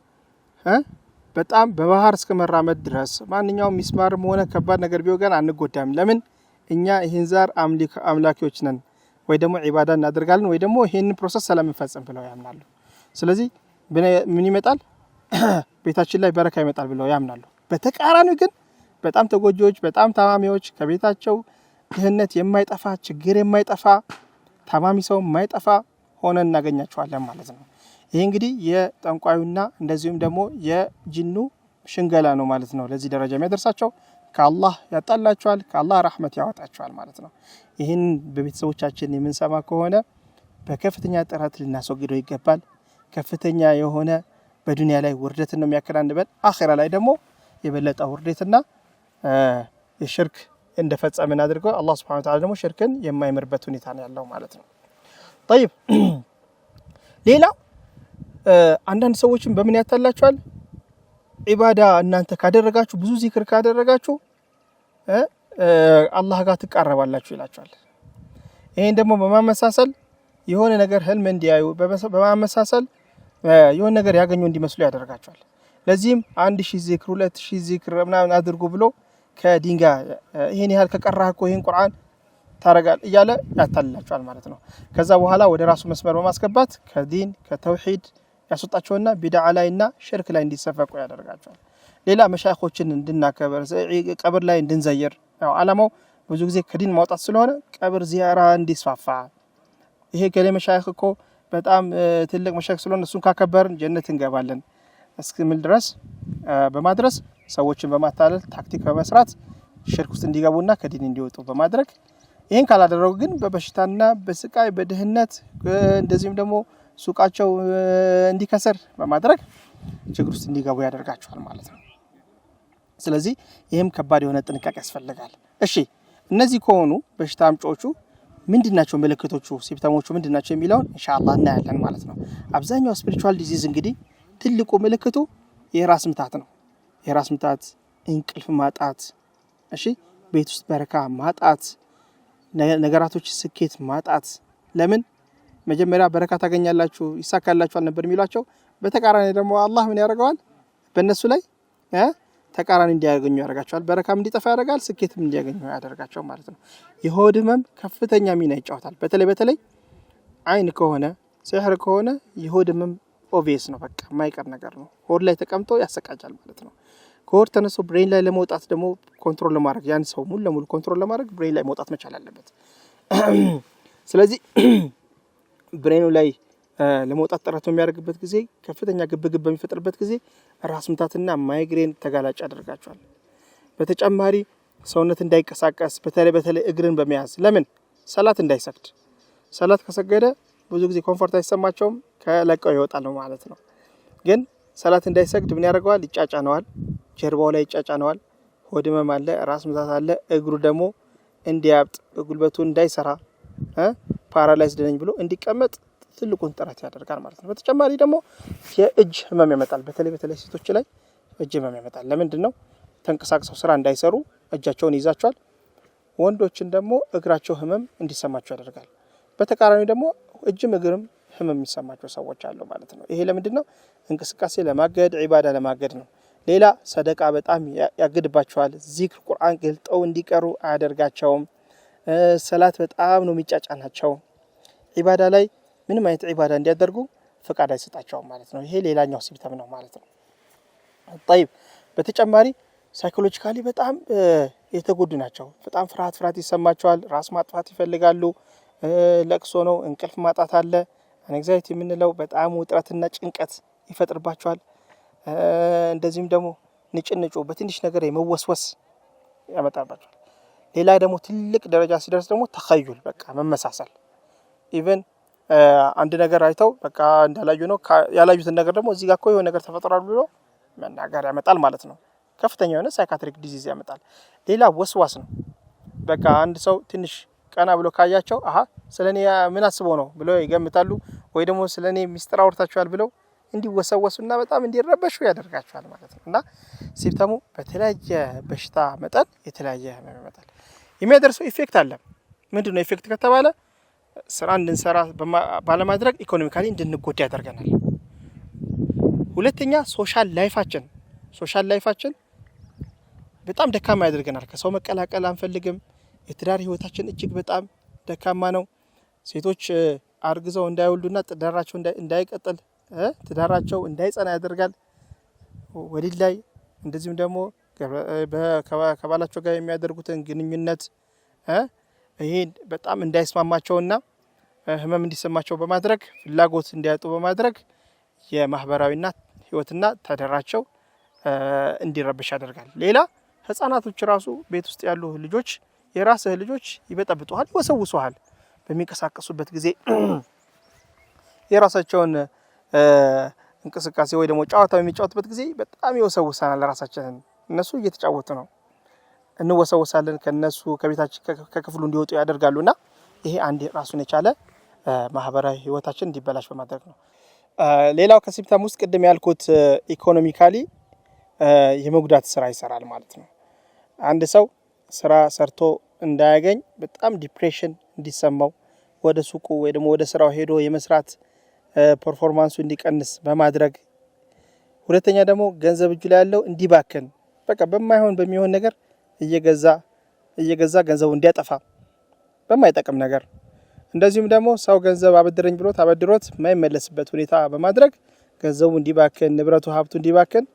በጣም በባህር እስከ መራመድ ድረስ ማንኛውም ሚስማርም ሆነ ከባድ ነገር ቢወጋን አንጎዳም። ለምን እኛ ይህን ዛር አምላኪዎች ነን ወይ ደግሞ ዒባዳ እናደርጋለን ወይ ደግሞ ይህን ፕሮሰስ ስለምንፈጽም ብለው ያምናሉ። ስለዚህ ምን ይመጣል? ቤታችን ላይ በረካ ይመጣል ብለው ያምናሉ። በተቃራኒው ግን በጣም ተጎጂዎች፣ በጣም ታማሚዎች ከቤታቸው ድህነት የማይጠፋ ችግር የማይጠፋ ታማሚ ሰው የማይጠፋ ሆነ እናገኛቸዋለን ማለት ነው። ይሄ እንግዲህ የጠንቋዩና እንደዚሁም ደግሞ የጂኑ ሽንገላ ነው ማለት ነው። ለዚህ ደረጃ የሚያደርሳቸው ከአላህ ያጣላቸዋል፣ ከአላህ ረህመት ያወጣቸዋል ማለት ነው። ይህን በቤተሰቦቻችን የምንሰማ ከሆነ በከፍተኛ ጥረት ልናስወግደው ይገባል። ከፍተኛ የሆነ በዱንያ ላይ ውርደትን ነው የሚያከናንበን፣ አኺራ ላይ ደግሞ የበለጠ ውርደትና የሽርክ እንደፈጸምን አድርገው አላህ Subhanahu Wa Ta'ala ደግሞ ሽርክን የማይምርበት ሁኔታ ነው ያለው ማለት ነው። طيب ሌላው አንዳንድ ሰዎችን በምን ያታላችኋል? ዒባዳ እናንተ ካደረጋችሁ ብዙ ዚክር ካደረጋችሁ አላህ ጋር ትቃረባላችሁ ይላችኋል። ይሄን ደግሞ በማመሳሰል የሆነ ነገር ህልም እንዲያዩ በማመሳሰል የሆነ ነገር ያገኙ እንዲመስሉ ያደርጋቸዋል። ለዚህም 1000 ዚክር 2000 ዚክር ምናምን አድርጉ ብሎ ከዲንጋይ ይሄን ያህል ከቀራህ እኮ ይሄን ቁርአን ታረጋል እያለ ያታልላቸዋል ማለት ነው። ከዛ በኋላ ወደ ራሱ መስመር በማስገባት ከዲን ከተውሂድ ያስወጣቸውና ቢድዓ ላይና ሽርክ ላይ እንዲሰፈቁ ያደርጋቸዋል። ሌላ መሻይኾችን እንድናከብር ቀብር ላይ እንድንዘይር ያው አላማው ብዙ ጊዜ ከዲን ማውጣት ስለሆነ ቀብር ዚያራ እንዲስፋፋ ይሄ ገሌ መሻይኽ እኮ በጣም ትልቅ መሻይኽ ስለሆነ እሱን ካከበርን ጀነት እንገባለን እስከሚል ድረስ በማድረስ ሰዎችን በማታለል ታክቲክ በመስራት ሽርክ ውስጥ እንዲገቡና ከዲን እንዲወጡ በማድረግ ይሄን ካላደረጉ ግን በበሽታና በስቃይ በድህነት እንደዚህም ደግሞ ሱቃቸው እንዲከሰር በማድረግ ችግር ውስጥ እንዲገቡ ያደርጋቸዋል ማለት ነው። ስለዚህ ይሄም ከባድ የሆነ ጥንቃቄ ያስፈልጋል። እሺ እነዚህ ከሆኑ በሽታ አምጪዎቹ ምንድናቸው? ምልክቶቹ ሲምፕተሞቹ ምንድናቸው የሚለውን ኢንሻአላህ እናያለን ማለት ነው። አብዛኛው ስፒሪቹዋል ዲዚዝ እንግዲህ ትልቁ ምልክቱ የራስ ምታት ነው። የራስ ምታት፣ እንቅልፍ ማጣት፣ እሺ ቤት ውስጥ በረካ ማጣት፣ ነገራቶች ስኬት ማጣት። ለምን መጀመሪያ በረካ ታገኛላችሁ ይሳካላችኋል ነበር የሚሏቸው። በተቃራኒ ደግሞ አላህ ምን ያደርገዋል? በእነሱ ላይ ተቃራኒ እንዲያገኙ ያደርጋቸዋል። በረካም እንዲጠፋ ያደርጋል፣ ስኬትም እንዲያገኙ ያደርጋቸው ማለት ነው። የሆድ ህመም ከፍተኛ ሚና ይጫወታል። በተለይ አይን ከሆነ ሲህር ከሆነ የሆድ ህመም ኦቪየስ ነው፣ በቃ የማይቀር ነገር ነው። ሆድ ላይ ተቀምጦ ያሰቃጃል ማለት ነው። ከሆድ ተነስቶ ብሬን ላይ ለመውጣት ደግሞ ኮንትሮል ለማድረግ ያን ሰው ሙሉ ለሙሉ ኮንትሮል ለማድረግ ብሬን ላይ መውጣት መቻል አለበት። ስለዚህ ብሬኑ ላይ ለመውጣት ጥረት በሚያደርግበት ጊዜ ከፍተኛ ግብግብ በሚፈጥርበት ጊዜ ራስ ምታትና ማይግሬን ተጋላጭ ያደርጋቸዋል። በተጨማሪ ሰውነት እንዳይቀሳቀስ በተለይ እግርን በመያዝ ለምን ሰላት እንዳይሰግድ። ሰላት ከሰገደ ብዙ ጊዜ ኮምፎርት አይሰማቸውም፣ ከለቀው ይወጣል ማለት ነው። ግን ሰላት እንዳይሰግድ ምን ያደርገዋል? ይጫጫነዋል፣ ጀርባው ላይ ይጫጫነዋል። ሆድ ህመም አለ፣ ራስ ምታት አለ። እግሩ ደግሞ እንዲያብጥ ጉልበቱ እንዳይሰራ ፓራላይዝድ ነኝ ብሎ እንዲቀመጥ ትልቁን ጥረት ያደርጋል ማለት ነው። በተጨማሪ ደግሞ የእጅ ህመም ያመጣል። በተለይ ሴቶች ላይ እጅ ህመም ያመጣል። ለምንድን ነው? ተንቀሳቅሰው ስራ እንዳይሰሩ እጃቸውን ይዛቸዋል። ወንዶችን ደግሞ እግራቸው ህመም እንዲሰማቸው ያደርጋል። በተቃራኒ ደግሞ እጅም እግርም ህመም የሚሰማቸው ሰዎች አሉ ማለት ነው። ይሄ ለምንድን ነው? እንቅስቃሴ ለማገድ ዒባዳ ለማገድ ነው። ሌላ ሰደቃ በጣም ያግድባቸዋል። ዚክር ቁርአን ገልጠው እንዲቀሩ አያደርጋቸውም። ሰላት በጣም ነው የሚጫጫናቸው። ዒባዳ ላይ ምንም አይነት ዒባዳ እንዲያደርጉ ፈቃድ አይሰጣቸውም ማለት ነው። ይሄ ሌላኛው ሲምፕተም ነው ማለት ነው። طيب በተጨማሪ ሳይኮሎጂካሊ በጣም የተጎዱ ናቸው። በጣም ፍርሃት ይሰማቸዋል። ራስ ማጥፋት ይፈልጋሉ። ለቅሶ ነው፣ እንቅልፍ ማጣት አለ። አንግዛይቲ የምንለው በጣም ውጥረትና ጭንቀት ይፈጥርባቸዋል። እንደዚህም ደግሞ ንጭንጩ በትንሽ ነገር የመወስወስ ያመጣባቸዋል። ሌላ ደግሞ ትልቅ ደረጃ ሲደርስ ደግሞ ተኸዩል በቃ መመሳሰል ኢቭን አንድ ነገር አይተው በቃ እንዳላዩ ነው። ያላዩትን ነገር ደግሞ እዚህ ጋር እኮ የሆነ ነገር ተፈጥሯል ብሎ መናገር ያመጣል ማለት ነው። ከፍተኛ የሆነ ሳይካትሪክ ዲዚዝ ያመጣል። ሌላ ወስዋስ ነው። በቃ አንድ ሰው ትንሽ ቀና ብሎ ካያቸው አሃ ስለኔ ምን አስበው ነው ብለው ይገምታሉ። ወይ ደግሞ ስለኔ ሚስጥር አውርታቸዋል ብለው እንዲወሰወሱና በጣም እንዲረበሹ ያደርጋቸዋል ማለት ነው። እና ሲምፕተሙ በተለያየ በሽታ መጠን የተለያየ ያመጣል። የሚያደርሰው ኢፌክት አለ። ምንድነው ኢፌክት ከተባለ ስራ እንድንሰራ ባለማድረግ ኢኮኖሚካሊ እንድንጎዳ ያደርገናል። ሁለተኛ ሶሻል ላይፋችን ሶሻል ላይፋችን በጣም ደካማ ያደርገናል። ከሰው መቀላቀል አንፈልግም። የትዳር ህይወታችን እጅግ በጣም ደካማ ነው። ሴቶች አርግዘው እንዳይወልዱና ትዳራቸው እንዳይቀጥል ትዳራቸው እንዳይጸና ያደርጋል። ወሊድ ላይ እንደዚህም ደግሞ ከባላቸው ጋር የሚያደርጉትን ግንኙነት ይሄን በጣም እንዳይስማማቸውና ህመም እንዲሰማቸው በማድረግ ፍላጎት እንዲያጡ በማድረግ የማህበራዊና ህይወትና ተደራቸው እንዲረብሽ ያደርጋል። ሌላ ህፃናቶች ራሱ ቤት ውስጥ ያሉ ልጆች የራስህ ልጆች ይበጠብጡሃል፣ ይወሰውሱሃል። በሚንቀሳቀሱበት ጊዜ የራሳቸውን እንቅስቃሴ ወይ ደግሞ ጨዋታ የሚጫወቱበት ጊዜ በጣም ይወሰውሳናል። ራሳችንን እነሱ እየተጫወቱ ነው እንወሰውሳለን። ከነሱ ከቤታችን ከክፍሉ እንዲወጡ ያደርጋሉና ይሄ አንድ ራሱን የቻለ ማህበራዊ ህይወታችን እንዲበላሽ በማድረግ ነው። ሌላው ከሲምፕተም ውስጥ ቅድም ያልኩት ኢኮኖሚካሊ የመጉዳት ስራ ይሰራል ማለት ነው። አንድ ሰው ስራ ሰርቶ እንዳያገኝ በጣም ዲፕሬሽን እንዲሰማው ወደ ሱቁ ወይ ደግሞ ወደ ስራው ሄዶ የመስራት ፐርፎርማንሱ እንዲቀንስ በማድረግ ሁለተኛ ደግሞ ገንዘብ እጁ ላይ ያለው እንዲባክን በቃ በሚሆን ነገር እየገዛ ገንዘቡ እንዲያጠፋ በማይጠቅም ነገር እንደዚሁም ደግሞ ሰው ገንዘብ አበድረኝ ብሎት አበድሮት የማይመለስበት ሁኔታ በማድረግ ገንዘቡ እንዲባክን ንብረቱ ሀብቱ እንዲባክን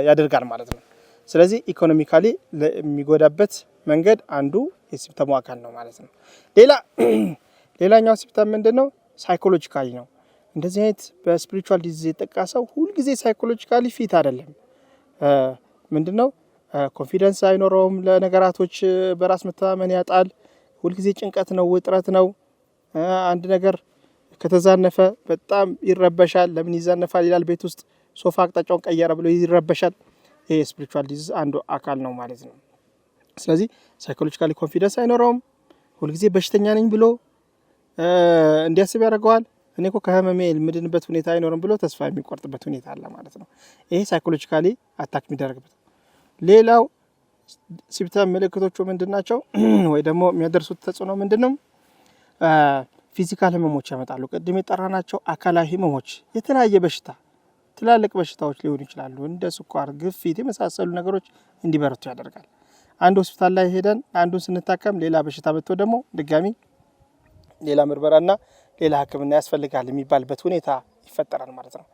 ያደርጋል ማለት ነው። ስለዚህ ኢኮኖሚካሊ የሚጎዳበት መንገድ አንዱ የሲምፕተሙ አካል ነው ማለት ነው። ሌላኛው ሲምፕተም ምንድነው? ሳይኮሎጂካሊ ነው። እንደዚህ አይነት በስፒሪቹዋል ዲዚዝ የተጠቃ ሰው ሁልጊዜ ሳይኮሎጂካሊ ፊት አይደለም። ምንድነው? ኮንፊደንስ አይኖረውም፣ ለነገራቶች በራስ መተማመን ያጣል፣ ሁልጊዜ ጭንቀት ነው፣ ውጥረት ነው። አንድ ነገር ከተዛነፈ በጣም ይረበሻል። ለምን ይዛነፋል ይላል። ቤት ውስጥ ሶፋ አቅጣጫውን ቀየረ ብሎ ይረበሻል። ይሄ ስፒሪቹዋል ዲዚዝ አንዱ አካል ነው ማለት ነው። ስለዚህ ሳይኮሎጂካሊ ኮንፊደንስ አይኖረውም፣ ሁልጊዜ በሽተኛ ነኝ ብሎ እንዲያስብ ያደርገዋል። እኔ እኮ ከህመሜ የምድንበት ሁኔታ አይኖርም ብሎ ተስፋ የሚቆርጥበት ሁኔታ አለ ማለት ነው። ይሄ ሳይኮሎጂካሊ አታክ የሚደረግበት። ሌላው ሲምፕተም ምልክቶቹ ምንድናቸው? ወይ ደግሞ የሚያደርሱት ተጽዕኖ ምንድነው? ፊዚካል ህመሞች ያመጣሉ። ቅድም የጠራናቸው አካላዊ ህመሞች፣ የተለያየ በሽታ ትላልቅ በሽታዎች ሊሆኑ ይችላሉ። እንደ ስኳር፣ ግፊት የመሳሰሉ ነገሮች እንዲበረቱ ያደርጋል። አንድ ሆስፒታል ላይ ሄደን አንዱን ስንታከም ሌላ በሽታ መጥቶ ደግሞ ድጋሚ ሌላ ምርመራና ሌላ ህክምና ያስፈልጋል የሚባልበት ሁኔታ ይፈጠራል ማለት ነው።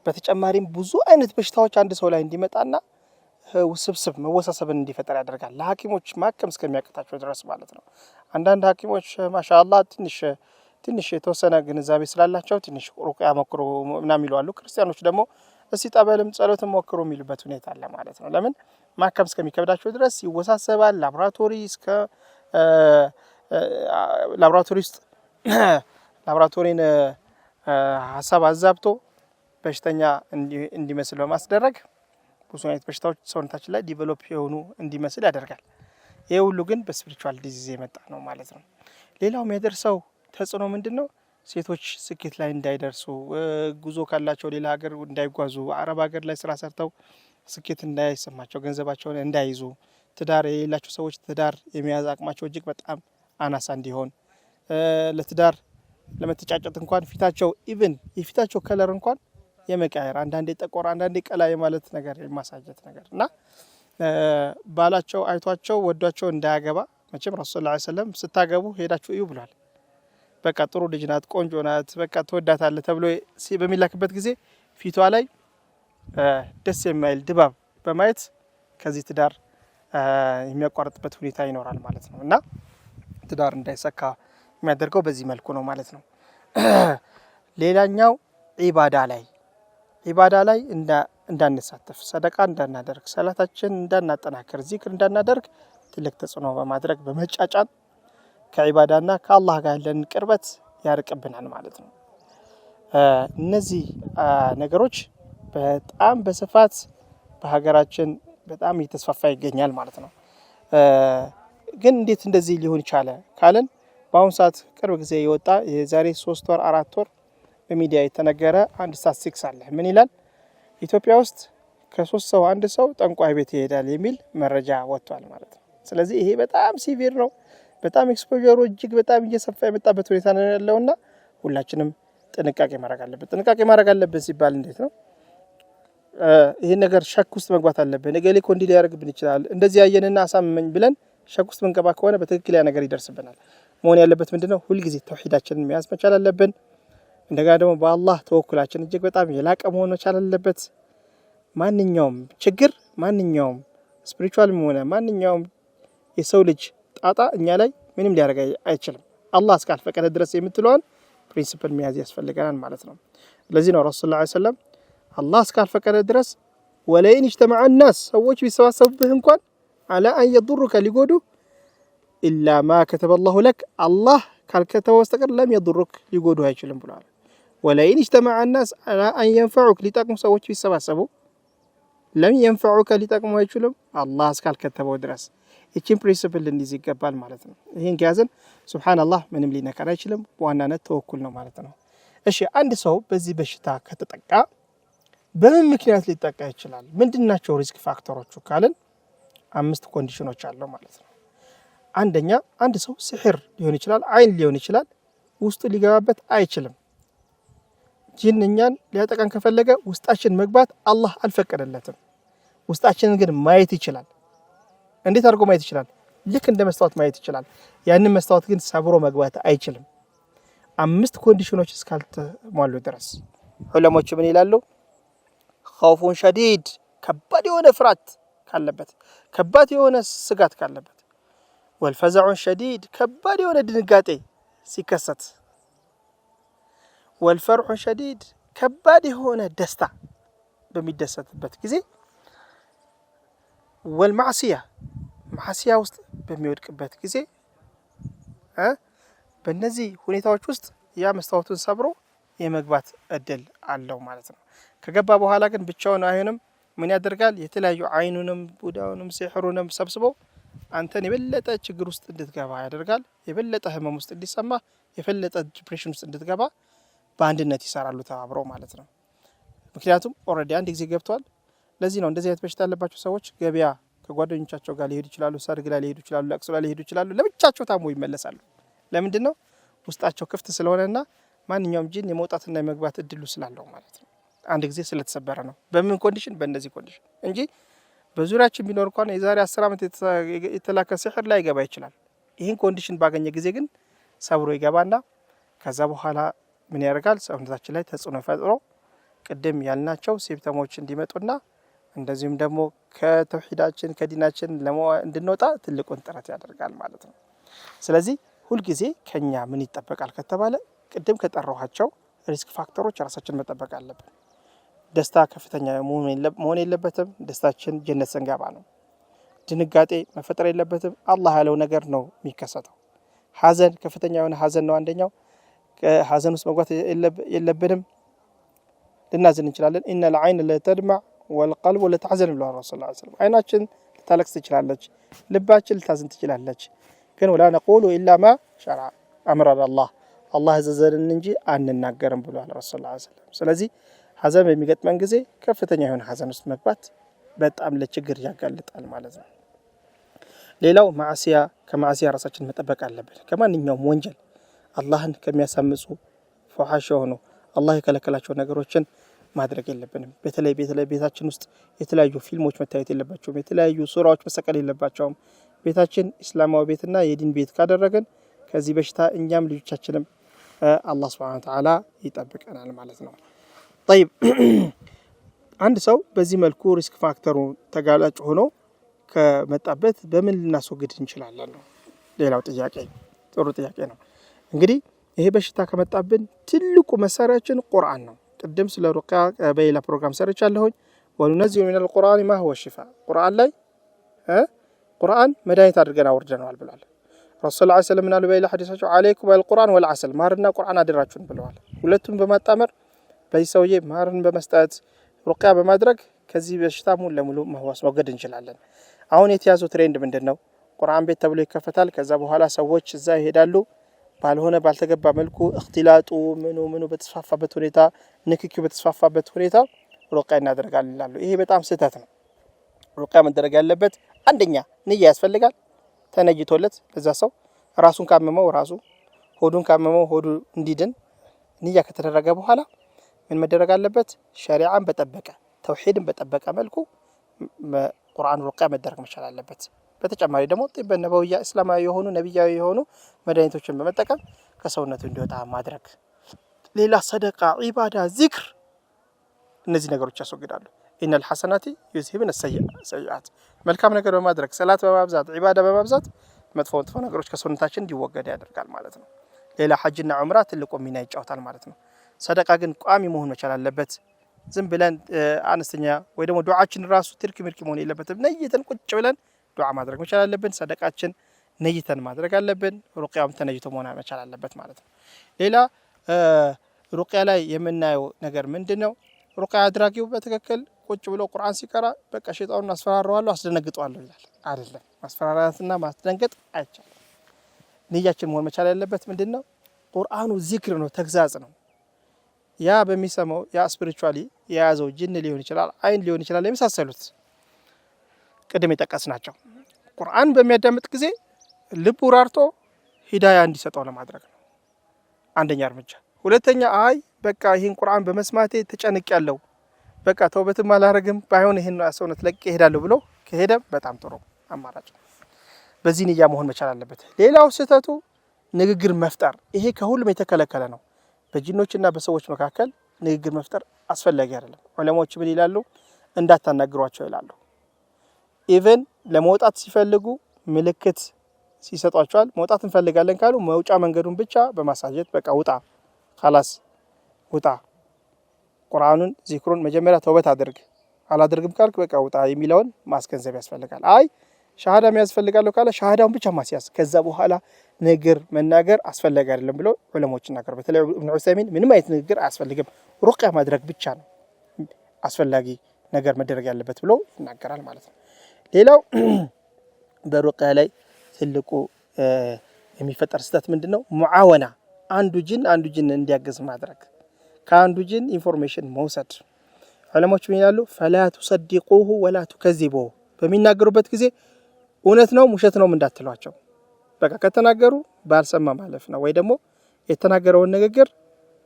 በተጨማሪም ብዙ አይነት በሽታዎች አንድ ሰው ላይ እንዲመጣና ውስብስብ መወሳሰብን እንዲፈጠር ያደርጋል። ለሐኪሞች ማከም እስከሚያቅታቸው ድረስ ማለት ነው። አንዳንድ ሐኪሞች ማሻአላህ ትንሽ የተወሰነ ግንዛቤ ስላላቸው ትንሽ ሩቅያ ሞክሩ ምናምን ይላሉ። ክርስቲያኖች ደግሞ እስቲ ጠበልም ጸሎትም ሞክሩ የሚሉበት ሁኔታ አለ ማለት ነው። ለምን? ማከም እስከሚከብዳቸው ድረስ ይወሳሰባል። ላቦራቶሪን ሀሳብ አዛብቶ በሽተኛ እንዲመስል በማስደረግ ብዙ አይነት በሽታዎች ሰውነታችን ላይ ዲቨሎፕ የሆኑ እንዲመስል ያደርጋል። ይሄ ሁሉ ግን በስፒሪቹዋል ዲዚዝ የመጣ ነው ማለት ነው። ሌላው የሚያደርሰው ተጽዕኖ ምንድነው? ሴቶች ስኬት ላይ እንዳይደርሱ፣ ጉዞ ካላቸው ሌላ ሀገር እንዳይጓዙ፣ አረብ ሀገር ላይ ስራ ሰርተው ስኬት እንዳይሰማቸው፣ ገንዘባቸውን እንዳይዙ፣ ትዳር የሌላቸው ሰዎች ትዳር የመያዝ አቅማቸው እጅግ በጣም አናሳ እንዲሆን፣ ለትዳር ለመተጫጨት እንኳን ፊታቸው ኢቭን የፊታቸው ከለር እንኳን የመቀየር አንዳንዴ ጠቆር አንዳንዴ ቀላ የማለት ነገር የማሳየት ነገር እና ባላቸው አይቷቸው ወዷቸው እንዳያገባ መቼም ረሱል ሰለላሁ ዐለይሂ ወሰለም ስታገቡ ሄዳችሁ እዩ ብሏል። በቃ ጥሩ ልጅ ናት፣ ቆንጆ ናት፣ በቃ ትወዳታለህ ተብሎ በሚላክበት ጊዜ ፊቷ ላይ ደስ የማይል ድባብ በማየት ከዚህ ትዳር የሚያቋርጥበት ሁኔታ ይኖራል ማለት ነው እና ትዳር እንዳይሰካ የሚያደርገው በዚህ መልኩ ነው ማለት ነው። ሌላኛው ኢባዳ ላይ እንዳንሳተፍ፣ ሰደቃ እንዳናደርግ፣ ሰላታችን እንዳናጠናክር፣ ዚክር እንዳናደርግ ትልቅ ተጽዕኖ በማድረግ በመጫጫን ከኢባዳና ከአላህ ጋር ያለን ቅርበት ያርቅብናል ማለት ነው። እነዚህ ነገሮች በጣም በስፋት በሀገራችን በጣም እየተስፋፋ ይገኛል ማለት ነው። ግን እንዴት እንደዚህ ሊሆን ቻለ ካለን በአሁኑ ሰዓት ቅርብ ጊዜ የወጣ የዛሬ 3 ወር 4 ወር በሚዲያ የተነገረ አንድ ስታቲስቲክስ አለ። ምን ይላል? ኢትዮጵያ ውስጥ ከ3 ሰው 1 ሰው ጠንቋይ ቤት ይሄዳል የሚል መረጃ ወጥቷል ማለት ነው። ስለዚህ ይሄ በጣም ሲቪር ነው። በጣም ኤክስፖዠሩ እጅግ በጣም እየሰፋ የመጣበት ሁኔታ ነው ያለውና ሁላችንም ጥንቃቄ ማድረግ አለብን። ጥንቃቄ ማድረግ አለብን ሲባል እንዴት ነው? ይሄን ነገር ሸክ ውስጥ መግባት አለብን። እገሌ እኮ እንዲህ ሊያደርግብን ይችላል እንደዚህ ያየንና አሳመኝ ብለን ሸክ ውስጥ መንገባ ከሆነ በትክክል ያ ነገር ይደርስብናል። መሆን ያለበት ምንድነው ሁልጊዜ ተውሂዳችንን መያዝ መቻል አለብን። እንደገና ደግሞ በአላህ ተወኩላችን እጅግ በጣም የላቀ መሆን መቻል አለበት። ማንኛውም ችግር ማንኛውም ስፒሪቹዋል ሆነ ማንኛውም የሰው ልጅ ጣጣ እኛ ላይ ምንም ሊያደርግ አይችልም አላህ እስካልፈቀደ ድረስ የምትለውን ፕሪንሲፕል መያዝ ያስፈልገናል ማለት ነው። ለዚህ ነው ረሱል ሰለላሁ ዐለይሂ ወሰለም አላህ እስካልፈቀደ ድረስ ወለይን اجتمع الناس ሰዎች ቢሰባሰቡብህ እንኳን على ان يضرك ሊጎዱ ኢላ ማ كتب الله لك አላህ ካልከተበው በስተቀር ለም يضرك ሊጎዱ አይችልም ብሏል። ወለይን اجتمع الناس على ان ينفعوك ሊጠቅሙ ሰዎች ቢሰባሰቡ ለም ينفعوك ሊጠቅሙ አይችልም አላህ እስካልከተበው ድረስ። እቺን ፕሪንሲፕል እንዲዝ ይገባል ማለት ነው። ይሄን ከያዘን ሱብሃንአላህ ምንም ሊነካን አይችልም። በዋናነት ተወኩል ነው ማለት ነው። እሺ አንድ ሰው በዚህ በሽታ ከተጠቃ በምን ምክንያት ሊጠቃ ይችላል? ምንድናቸው ሪስክ ፋክተሮቹ ካልን 5 ኮንዲሽኖች አለው ማለት ነው። አንደኛ አንድ ሰው ሲህር ሊሆን ይችላል፣ አይን ሊሆን ይችላል፣ ውስጡ ሊገባበት አይችልም። ጂን እኛን ሊያጠቃን ከፈለገ ውስጣችን መግባት አላህ አልፈቀደለትም። ውስጣችንን ግን ማየት ይችላል። እንዴት አድርጎ ማየት ይችላል? ልክ እንደ መስታወት ማየት ይችላል። ያንን መስታወት ግን ሰብሮ መግባት አይችልም 5 ኮንዲሽኖች እስካልተሟሉ ድረስ። ዑለሞች ምን ይላሉ? ኸውፉን ሸዲድ ከባድ የሆነ ፍርሃት ካለበት፣ ከባድ የሆነ ስጋት ካለበት፣ ወልፈዘዑን ሸዲድ ከባድ የሆነ ድንጋጤ ሲከሰት፣ ወልፈርሑን ሸዲድ ከባድ የሆነ ደስታ በሚደሰትበት ጊዜ፣ ወልማዕሲያ ማዕሲያ ውስጥ በሚወድቅበት ጊዜ በእነዚህ ሁኔታዎች ውስጥ ያ መስታወቱን ሰብሮ የመግባት እድል አለው ማለት ነው። ከገባ በኋላ ግን ብቻውን አይሆንም። ምን ያደርጋል? የተለያዩ አይኑንም ቡዳውንም ሲህሩንም ሰብስቦ አንተን የበለጠ ችግር ውስጥ እንድትገባ ያደርጋል። የበለጠ ህመም ውስጥ እንዲሰማ፣ የበለጠ ዲፕሬሽን ውስጥ እንድትገባ በአንድነት ይሰራሉ ተባብረው ማለት ነው። ምክንያቱም ኦልሬዲ አንድ ጊዜ ገብቷል። ለዚህ ነው እንደዚህ አይነት በሽታ ያለባቸው ሰዎች ገበያ ከጓደኞቻቸው ጋር ሊሄዱ ይችላሉ፣ ሰርግ ላይ ሊሄዱ ይችላሉ፣ ለቅሶ ላይ ሊሄዱ ይችላሉ። ለብቻቸው ታሞ ይመለሳሉ። ለምንድን ነው? ውስጣቸው ክፍት ስለሆነና ማንኛውም ጂን የመውጣትና የመግባት እድሉ ስላለው ማለት ነው። አንድ ጊዜ ስለተሰበረ ነው። በምን ኮንዲሽን? በእነዚህ ኮንዲሽን እንጂ በዙሪያችን ቢኖር እንኳን የዛሬ 10 ዓመት የተላከ ሲህር ላይ ይገባ ይችላል። ይህን ኮንዲሽን ባገኘ ጊዜ ግን ሰብሮ ይገባና ከዛ በኋላ ምን ያደርጋል? ሰውነታችን ላይ ተጽዕኖ ፈጥሮ ቅድም ያልናቸው ሲምፕተሞች እንዲመጡና እንደዚሁም ደግሞ ከተውሂዳችን ከዲናችን እንድንወጣ ትልቁን ጥረት ያደርጋል ማለት ነው። ስለዚህ ሁልጊዜ ከኛ ምን ይጠበቃል ከተባለ ቅድም ከጠራኋቸው ሪስክ ፋክተሮች ራሳችን መጠበቅ አለብን። ደስታ ከፍተኛ መሆን የለበትም። ደስታችን ጀነት ስንገባ ነው። ድንጋጤ መፈጠር የለበትም። አላህ ያለው ነገር ነው የሚከሰተው። ሐዘን ከፍተኛ የሆነ ሐዘን ነው አንደኛው። ሐዘን ውስጥ መግባት የለብንም። ልናዝን እንችላለን። ኢነል ዐይነ ለተድመዕ ወልቀልቡ ለተሐዘን ብለዋል ረሱል ሰለላሁ ዐለይሂ ወሰለም። አይናችን ልታለቅስ ትችላለች፣ ልባችን ልታዝን ትችላለች። ግን ወላ ነቁሉ ኢላ ማ ሸረዐ አምረና አላህ ያዘዘንን እንጂ አንናገርም ብለዋል ረሱል ሰለላሁ ዐለይሂ ወሰለም። ስለዚህ ሐዘን በሚገጥመን ጊዜ ከፍተኛ የሆነ ሐዘን ውስጥ መግባት በጣም ለችግር ያጋልጣል ማለት ነው። ሌላው ማዕሲያ፣ ከማዕሲያ ራሳችን መጠበቅ አለብን። ከማንኛውም ወንጀል አላህን ከሚያሳምጹ ፉሐሽ የሆኑ አላህ የከለከላቸው ነገሮችን ማድረግ የለብንም። በተለይ ቤታችን ውስጥ የተለያዩ ፊልሞች መታየት የለባቸውም። የተለያዩ ሱራዎች መሰቀል የለባቸውም። ቤታችን እስላማዊ ቤትና የዲን ቤት ካደረገን ከዚህ በሽታ እኛም ልጆቻችንም አላህ Subhanahu Wa Ta'ala ይጠብቀናል ማለት ነው። طيب አንድ ሰው በዚህ መልኩ ሪስክ ፋክተሩ ተጋላጭ ሆኖ ከመጣበት በምን ልናስወግድ እንችላለን ነው ሌላው ጥያቄ። ጥሩ ጥያቄ ነው። እንግዲህ ይሄ በሽታ ከመጣብን ትልቁ መሳሪያችን ቁርአን ነው። ቅድም ስለ ሩቅያ በሌላ ፕሮግራም ሰርቻለሁኝ። ወኑነዚሉ ሚነል ቁርአን ማ ሁወ ሺፋ፣ ቁርአን ላይ ቁርአን መድኃኒት አድርገን አውርደናል ብሏል ረሱል ሰለላሁ ዐለይሂ ወሰለም። ምናሉ በሌላ ሐዲሳቸው አለይኩም አልቁርአን ወልዐሰል፣ ማርና ቁርአን አደራችሁን ብለዋል። ሁለቱም በማጣመር በዚህ ሰውዬ ማርን በመስጠት ሩቅያ በማድረግ ከዚህ በሽታ ሙሉ ለሙሉ ማስወገድ እንችላለን። አሁን የተያዘው ትሬንድ ምንድነው? ቁርአን ቤት ተብሎ ይከፈታል። ከዛ በኋላ ሰዎች እዛ ይሄዳሉ። ባልሆነ ባልተገባ መልኩ እክትላጡ ምኑ በተስፋፋበት ሁኔታ፣ ንክኪው በተስፋፋበት ሁኔታ ሩቅያ እናደርጋለን ይላሉ። ይሄ በጣም ስህተት ነው። ሩቅያ መደረግ ያለበት አንደኛ ንያ ያስፈልጋል። ተነጅቶለት ለዛ ሰው ራሱን ካመመው ራሱ፣ ሆዱን ካመመው ሆዱ እንዲድን ንያ ከተደረገ በኋላ ምን መደረግ አለበት? ሸሪዓን በጠበቀ ተውሂድን በጠበቀ መልኩ ቁርአን ሩቅያ መደረግ መቻል አለበት። በተጨማሪ ደግሞ ጢብ ነበውያ እስላማዊ የሆኑ ነብያዊ የሆኑ መድኃኒቶችን በመጠቀም ከሰውነቱ እንዲወጣ ማድረግ። ሌላ ሰደቃ፣ ዒባዳ፣ ዚክር እነዚህ ነገሮች ያስወግዳሉ። ኢነል ሐሰናቲ ዩዝሂብነ ሰይአት መልካም ነገር በማድረግ ሰላት በማብዛት ዒባዳ በማብዛት መጥፎ ነገሮች ከሰውነታችን እንዲወገድ ያደርጋል ማለት ነው። ሌላ ሐጅና ዑምራ ትልቁ ሚና ይጫወታል ማለት ነው። ሰደቃ ግን ቋሚ መሆን መቻል አለበት። ዝም ብለን አነስተኛ ወይ ደግሞ ዱዓችን ራሱ ትርክ ምርክ መሆን የለበትም። ነይተን ቁጭ ብለን ዱዓ ማድረግ መቻል አለብን። ሰደቃችን ነይተን ማድረግ አለብን። ሩቅያም ተነይቶ መሆን መቻል አለበት ማለት ነው። ሌላ ሩቅያ ላይ የምናየው ነገር ምንድነው? ሩቅያ አድራጊው በትክክል ቁጭ ብሎ ቁርአን ሲቀራ በቃ ሸይጣኑን አስፈራራዋለሁ አስደነግጠዋለሁ ይላል። አይደለም፣ ማስፈራራትና ማስደንገጥ አይቻልም። ንያችን መሆን መቻል ያለበት ምንድነው? ቁርአኑ ዚክር ነው፣ ተግዛጽ ነው። ያ በሚሰማው ያ ስፒሪቹዋሊ የያዘው ጅን ሊሆን ይችላል፣ አይን ሊሆን ይችላል፣ የመሳሰሉት ቅድም የጠቀስናቸው ቁርአን በሚያዳምጥ ጊዜ ልቡ ራርቶ ሂዳያ እንዲሰጠው ለማድረግ ነው አንደኛ እርምጃ። ሁለተኛ አይ በቃ ይህን ቁርአን በመስማቴ ተጨንቄያለሁ፣ በቃ ተውበትም አላረግም፣ ባይሆን ይህን ሰውነት ለቅቄ እሄዳለሁ ብሎ ከሄደ በጣም ጥሩ አማራጭ። በዚህ ንያ መሆን መቻል አለበት። ሌላው ስህተቱ ንግግር መፍጠር፣ ይሄ ከሁሉም የተከለከለ ነው። በጂኖችና በሰዎች መካከል ንግግር መፍጠር አስፈላጊ አይደለም። ዑለማዎች ምን ይላሉ? እንዳታናግሯቸው ይላሉ። ኢቭን ለመውጣት ሲፈልጉ ምልክት ሲሰጧቸዋል። መውጣት እንፈልጋለን ካሉ መውጫ መንገዱን ብቻ በማሳየት በቃ ውጣ፣ خلاص ውጣ፣ ቁርአኑን ዚክሩን መጀመሪያ ተውበት አድርግ፣ አላደርግም ካልክ በቃ ውጣ የሚለውን ማስገንዘብ ያስፈልጋል። አይ ሻሃዳ ያስፈልጋለሁ ካለ ሻሃዳውን ብቻ ማስያዝ፣ ከዛ በኋላ ንግግር መናገር አስፈላጊ አይደለም ብሎ ዑለሞች ይናገራሉ። በተለይ ኢብኑ ዑሰይሚን ምንም አይነት ንግግር አያስፈልግም፣ ሩቅያ ማድረግ ብቻ ነው አስፈላጊ ነገር መደረግ ያለበት ብሎ ይናገራል ማለት ነው። ሌላው በሩቅያ ላይ ትልቁ የሚፈጠር ስህተት ምንድነው? ሙዓወና፣ አንዱ ጅን እንዲያገዝ ማድረግ፣ ከአንዱ ጅን ኢንፎርሜሽን መውሰድ። ዑለሞች ምን ይላሉ? ፈላ ቱሰዲቁሁ ወላ ቱከዚቡሁ፣ በሚናገሩበት ጊዜ እውነት ነው ውሸት ነው እንዳትሏቸው። በቃ ከተናገሩ ባልሰማ ማለፍ ነው፣ ወይ ደግሞ የተናገረውን ንግግር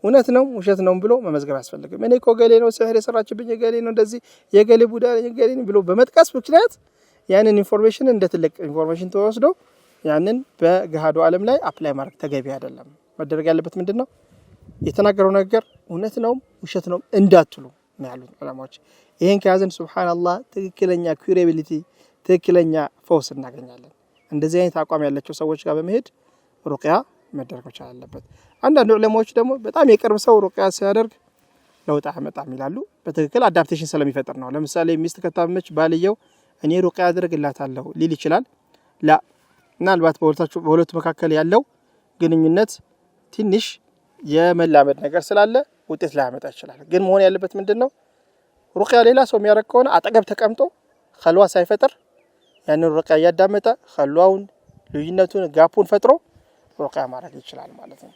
እውነት ነው ውሸት ነው ብሎ መመዝገብ ያስፈልግም። እኔ እኮ ገሌ ነው ሲህር የሰራችብኝ፣ ገሌ ነው እንደዚህ፣ የገሌ ቡዳ ገሌ ብሎ በመጥቀስ ምክንያት ያንን ኢንፎርሜሽን እንደ ትልቅ ኢንፎርሜሽን ተወስዶ ያንን በገሃዱ ዓለም ላይ አፕላይ ማድረግ ተገቢ አይደለም። መደረግ ያለበት ምንድነው? የተናገረው ነገር እውነት ነው ውሸት ነው እንዳትሉ ነው ያሉት ዑለማዎች። ይሄን ከያዘን ሱብሃንአላህ ትክክለኛ ኩሬቢሊቲ፣ ትክክለኛ ፈውስ እናገኛለን። እንደዚህ አይነት አቋም ያላቸው ሰዎች ጋር በመሄድ ሩቅያ መደረግ መቻል አለበት። አንዳንድ ዑለማዎች ደግሞ በጣም የቅርብ ሰው ሩቅያ ሲያደርግ ለውጥ አያመጣም ይላሉ። በትክክል አዳፕቴሽን ስለሚፈጥር ነው። ለምሳሌ ሚስት ከታመመች ባልየው እኔ ሩቅያ አደርግላታለሁ ሊል ይችላል። ላ ምናልባት በሁለቱ መካከል ያለው ግንኙነት ትንሽ የመላመድ ነገር ስላለ ውጤት ላያመጣ ይችላል። ግን መሆን ያለበት ምንድነው? ሩቅያ ሌላ ሰው የሚያደርግ ከሆነ አጠገብ ተቀምጦ ኸልዋ ሳይፈጥር ያንን ሩቅያ እያዳመጠ ኸልዋውን ልዩነቱን ጋፑን ፈጥሮ ሩቅያ ማድረግ ይችላል ማለት ነው።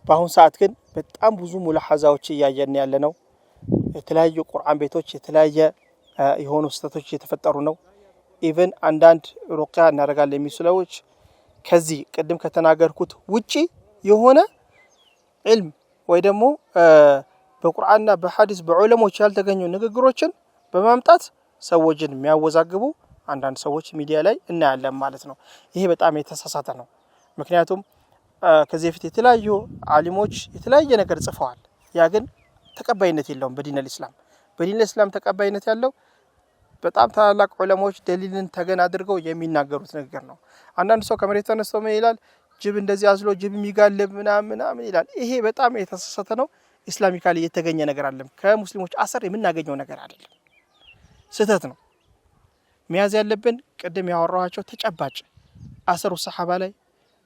በአሁን ሰዓት ግን በጣም ብዙ ሙላሐዛዎች እያየን ያለ ነው። የተለያዩ ቁርአን ቤቶች የተለያየ የሆኑ ስህተቶች እየተፈጠሩ ነው። ኢቭን አንዳንድ ሩቅያ እናደርጋለን የሚሉ ሰዎች ከዚህ ቅድም ከተናገርኩት ውጪ የሆነ ዒልም ወይ ደግሞ በቁርአንና በሐዲስ በዑለሞች ያልተገኙ ንግግሮችን በማምጣት ሰዎችን የሚያወዛግቡ አንዳንድ ሰዎች ሚዲያ ላይ እናያለን ማለት ነው። ይሄ በጣም የተሳሳተ ነው። ምክንያቱም ከዚህ በፊት የተለያዩ ዓሊሞች የተለያየ ነገር ጽፈዋል። ያ ግን ተቀባይነት የለውም በዲነል ኢስላም። በዲነል ኢስላም ተቀባይነት ያለው በጣም ታላላቅ ዑለሞች ደሊልን ተገን አድርገው የሚናገሩት ነገር ነው። አንዳንድ ሰው ከመሬት ተነስቶ ምን ይላል? ጅብ እንደዚህ አዝሎ ጅብ የሚጋልብ ምናምን ይላል። ይሄ በጣም የተሳሳተ ነው። ኢስላሚካሊ የተገኘ ነገር አይደለም። ከሙስሊሞች አሰር የምናገኘው ነገር አይደለም። ስህተት ነው። መያዝ ያለብን ቅድም ያወራኋቸው ተጨባጭ አሰሩ ሰሐባ ላይ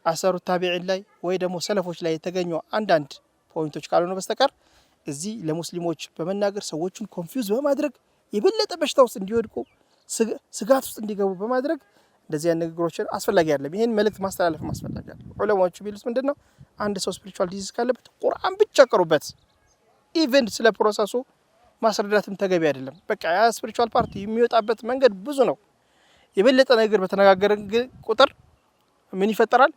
አሰሩ ታቢዒን ላይ ወይ ደግሞ ሰለፎች ላይ የተገኙ አንዳንድ ፖይንቶች ካልሆነ በስተቀር እዚህ ለሙስሊሞች በመናገር ሰዎችን ኮንፊውዝ በማድረግ የበለጠ በሽታ ውስጥ እንዲወድቁ ስጋት ውስጥ እንዲገቡ በማድረግ እንደዚህ አይነት ንግግሮችን አስፈላጊ አይደለም። ይሄን መልእክት ማስተላለፍ ማስፈላጊ አይደለም። ዑለማዎቹ ቢሉት ምንድነው? አንድ ሰው ስፒሪቹዋል ዲዚዝ ካለበት ቁርአን ብቻ ቀሩበት። ኢቭን ስለ ፕሮሰሱ ማስረዳትም ተገቢ አይደለም። በቃ ያ ስፒሪቹዋል ፓርቲ የሚወጣበት መንገድ ብዙ ነው። የበለጠ ነገር በተነጋገረ ቁጥር ምን ይፈጠራል?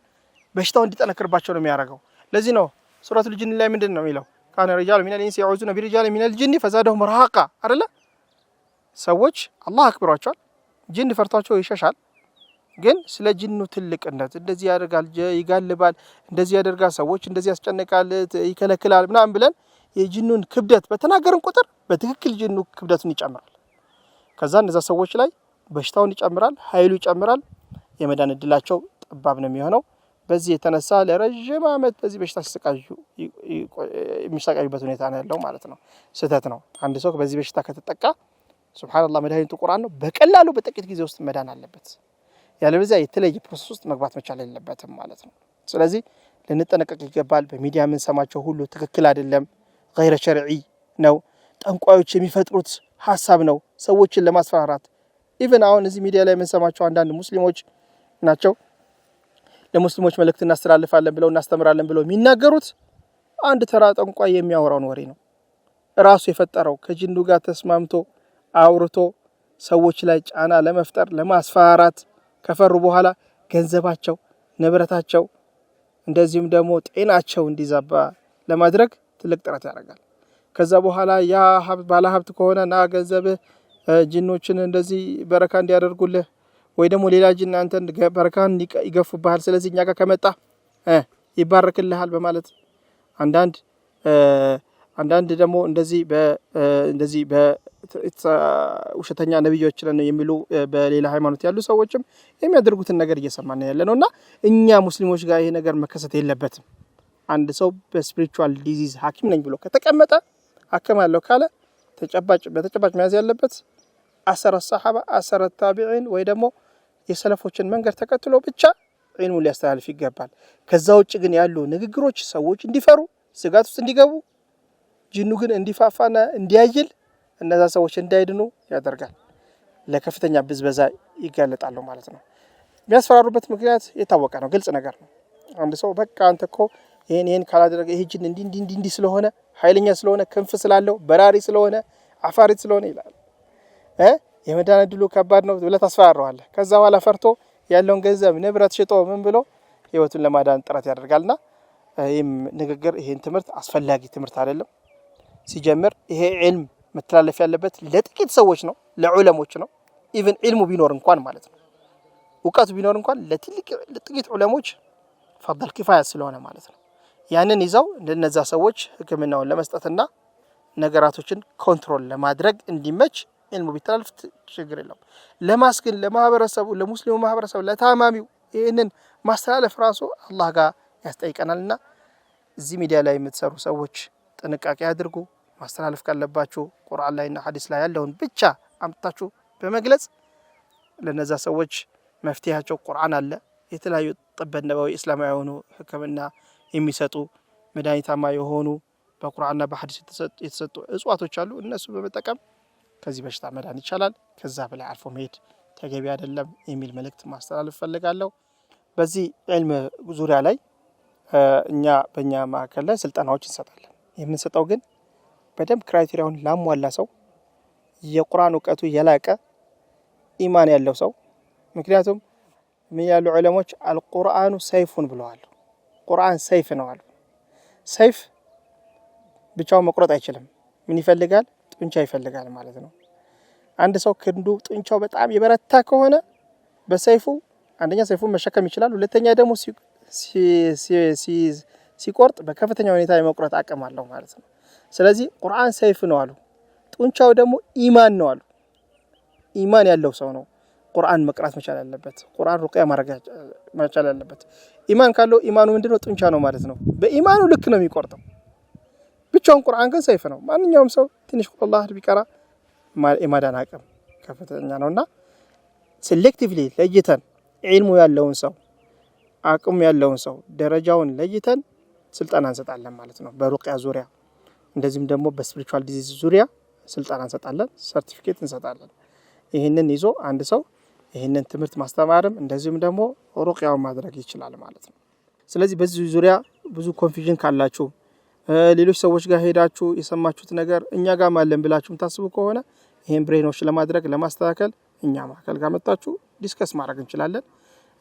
በሽታው እንዲጠነክርባቸው ነው የሚያደርገው። ለዚህ ነው ሱረቱል ጂን ላይ ምንድነው የሚለው? ካነ ሪጃሉ ሚነል ኢንሲ የዑዙነ ቢሪጃሊ ሚነል ጂኒ ፈዛደሁም ረሃቃ አይደለ? ሰዎች አላህ አክብሯቸዋል፣ ጂን ፈርቷቸው ይሸሻል። ግን ስለ ጂኑ ትልቅነት እንደዚህ ያደርጋል፣ ይጋልባል፣ እንደዚህ ያደርጋል፣ ሰዎች እንደዚህ ያስጨንቃል፣ ይከለክላል ምናምን ብለን የጂኑን ክብደት በተናገርን ቁጥር በትክክል ጂኑ ክብደቱን ይጨምራል። ከዛ እነዛ ሰዎች ላይ በሽታውን ይጨምራል፣ ኃይሉ ይጨምራል፣ የመዳን እድላቸው ጠባብ ነው የሚሆነው። በዚህ የተነሳ ለረጅም ዓመት በዚህ በሽታ የሚሰቃዩበት ሁኔታ ነው ያለው ማለት ነው። ስህተት ነው። አንድ ሰው በዚህ በሽታ ከተጠቃ ሱብሃንአላህ መድኃኒቱ ቁርአን ነው። በቀላሉ በጥቂት ጊዜ ውስጥ መዳን አለበት። ያለበለዚያ የተለየ ፕሮሰስ ውስጥ መግባት መቻል የለበትም ማለት ነው። ስለዚህ ልንጠነቀቅ ይገባል። በሚዲያ የምንሰማቸው ሁሉ ትክክል አይደለም፣ ገይረ ሸርዒ ነው። ጠንቋዮች የሚፈጥሩት ሀሳብ ነው ሰዎችን ለማስፈራራት። ኢቭን አሁን እዚህ ሚዲያ ላይ የምንሰማቸው አንዳንድ ሙስሊሞች ናቸው ለሙስሊሞች መልእክት እናስተላልፋለን ብለው እናስተምራለን ብለው የሚናገሩት አንድ ተራ ጠንቋይ የሚያወራውን ወሬ ነው። ራሱ የፈጠረው ከጅኑ ጋር ተስማምቶ አውርቶ ሰዎች ላይ ጫና ለመፍጠር ለማስፈራራት ከፈሩ በኋላ ገንዘባቸው፣ ንብረታቸው እንደዚሁም ደግሞ ጤናቸው እንዲዛባ ለማድረግ ትልቅ ጥረት ያደርጋል። ከዛ በኋላ ያ ባለ ሀብት ከሆነ ና ገንዘብህ ጂኖችን እንደዚህ በረካ እንዲያደርጉልህ ወይ ደግሞ ሌላ ጂን አንተን በረካን ይገፉብሃል፣ ስለዚህ እኛ ጋር ከመጣ ይባረክልሃል በማለት አንዳንድ ደግሞ እንደዚህ ውሸተኛ ነብዮች ነን የሚሉ በሌላ ሃይማኖት ያሉ ሰዎችም የሚያደርጉትን ነገር እየሰማን ያለ ነውና እኛ ሙስሊሞች ጋር ይሄ ነገር መከሰት የለበትም። አንድ ሰው በስፒሪቹዋል ዲዚዝ ሐኪም ነኝ ብሎ ከተቀመጠ አከማለሁ ካለ በተጨባጭ መያዝ ያለበት አሰረ ሰሃባ አሰረ ታቢዒን ወይ ደግሞ የሰለፎችን መንገድ ተከትሎ ብቻ ዒልሙ ሊያስተላልፍ ይገባል። ከዛ ውጭ ግን ያሉ ንግግሮች ሰዎች እንዲፈሩ ስጋት ውስጥ እንዲገቡ ጂኑ ግን እንዲፋፋና እንዲያይል እነዛ ሰዎች እንዳይድኑ ያደርጋል። ለከፍተኛ ብዝበዛ ይጋለጣሉ ማለት ነው። የሚያስፈራሩበት ምክንያት የታወቀ ነው፣ ግልጽ ነገር ነው። አንድ ሰው በቃ አንተ እኮ ይሄን ካላደረገ ይሄ ጂን እንዲህ ስለሆነ ኃይለኛ ስለሆነ ክንፍ ስላለው በራሪ ስለሆነ አፋሪት ስለሆነ ይላል የመዳን እድሉ ከባድ ነው ብለህ ታስፈራረዋለህ። ከዛ በኋላ ፈርቶ ያለውን ገንዘብ ንብረት ሽጦ ምን ብሎ ህይወቱን ለማዳን ጥረት ያደርጋልና ይህም ንግግር ይሄን ትምህርት አስፈላጊ ትምህርት አይደለም። ሲጀምር ይሄ ዒልም መተላለፍ ያለበት ለጥቂት ሰዎች ነው፣ ለዑለሞች ነው። ኢቭን ዒልሙ ቢኖር እንኳን ማለት ነው እውቀቱ ቢኖር እንኳን ለጥቂት ዑለሞች ፈضل ኪፋያ ስለሆነ ማለት ነው። ያንን ይዘው ለነዛ ሰዎች ህክምናውን ለመስጠትና ነገራቶችን ኮንትሮል ለማድረግ እንዲመች ዒልሙ ቢተላለፍ ችግር የለውም። ለማስገን ለማህበረሰቡ ለሙስሊሙ ማህበረሰብ ለታማሚው ይሄንን ማስተላለፍ ራሱ አላህ ጋር ያስጠይቀናልና እዚህ ሚዲያ ላይ የምትሰሩ ሰዎች ጥንቃቄ አድርጉ። ማስተላለፍ ካለባችሁ ቁርአን ላይና ሐዲስ ላይ ያለውን ብቻ አምጥታችሁ በመግለጽ ለነዛ ሰዎች መፍትሄያቸው ቁርአን አለ። የተለያዩ ጥበብ ነበዊ እስላማዊ የሆኑ ህክምና የሚሰጡ መድኃኒታማ የሆኑ በቁርአንና በሐዲስ የተሰጡ እጽዋቶች አሉ። እነሱ በመጠቀም ከዚህ በሽታ መዳን ይቻላል። ከዛ በላይ አልፎ መሄድ ተገቢ አይደለም የሚል መልእክት ማስተላለፍ ፈልጋለሁ። በዚህ ዒልም ዙሪያ ላይ በእኛ ማዕከል ላይ ስልጠናዎች እንሰጣለን። የምንሰጠው ግን በደንብ ክራይቴሪያውን ላሟላ ሰው፣ የቁርአን እውቀቱ የላቀ ኢማን ያለው ሰው። ምክንያቱም ምን ያሉ ዑለሞች አልቁርአኑ ሰይፉን ብለዋል። ቁርአን ሰይፍ ነው አሉ። ሰይፍ ብቻውን መቁረጥ አይችልም። ምን ይፈልጋል? ጡንቻ ይፈልጋል ማለት ነው። አንድ ሰው ክንዱ ጡንቻው በጣም የበረታ ከሆነ በሰይፉ አንደኛ ሰይፉን መሸከም ይችላል፣ ሁለተኛ ደግሞ ሲቆርጥ በከፍተኛ ሁኔታ የመቁረጥ አቅም አለው ማለት ነው። ስለዚህ ቁርአን ሰይፍ ነው አሉ። ጡንቻው ደግሞ ኢማን ነው አሉ። ኢማን ያለው ሰው ነው ቁርአን መቅራት መቻል ያለበት፣ ቁርአን ሩቅያ ማድረግ መቻል ያለበት። ኢማን ካለው ኢማኑ ምንድነው? ጡንቻ ነው ማለት ነው። በኢማኑ ልክ ነው የሚቆርጠው። ብቻውን ቁርአን ግን ሰይፍ ነው። ማንኛውም ሰው ትንሽ አላህ ቢቀራ የማዳን አቅም ከፍተኛ ነውና ሴሌክቲቭሊ ለይተን ዒልሙ ያለውን ሰው አቅም ያለውን ሰው ደረጃውን ለይተን ስልጠና እንሰጣለን ማለት ነው። በሩቅያ ዙሪያ እንደዚህም ደግሞ በስፒሪቹዋል ዲዚዝ ዙሪያ ስልጠና እንሰጣለን፣ ሰርቲፊኬት እንሰጣለን። ይህንን ይዞ አንድ ሰው ይህንን ትምህርት ማስተማርም እንደዚህም ደግሞ ሩቅያውን ማድረግ ይችላል ማለት ነው። ስለዚህ በዚህ ዙሪያ ብዙ ኮንፊውዥን ካላችሁ ሌሎች ሰዎች ጋር ሄዳችሁ የሰማችሁት ነገር እኛ ጋር ማለን ብላችሁም ታስቡ ከሆነ ይሄን ብሬኖች ለማድረግ ለማስተካከል እኛ ማዕከል ጋር መጣችሁ ዲስከስ ማድረግ እንችላለን።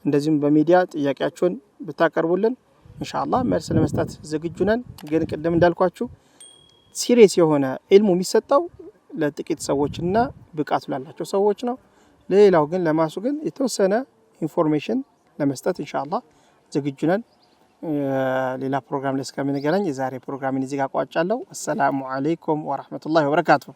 እንደዚህም በሚዲያ ጥያቄያችሁን ብታቀርቡልን ኢንሻአላህ መልስ ለመስጠት ዝግጁ ነን። ግን ቅድም እንዳልኳችሁ ሲሪየስ የሆነ ኢልሙ የሚሰጠው ለጥቂት ሰዎችና ብቃቱ ላላቸው ሰዎች ነው። ሌላው ግን ለማሱ ግን የተወሰነ ኢንፎርሜሽን ለመስጠት ኢንሻአላህ ዝግጁ ነን። ሌላ ፕሮግራም ላይ እስከምንገናኝ የዛሬ ፕሮግራምን እዚህ ጋር ቋጫለሁ። አሰላሙ አለይኩም ወራህመቱላሂ ወበረካቱሁ።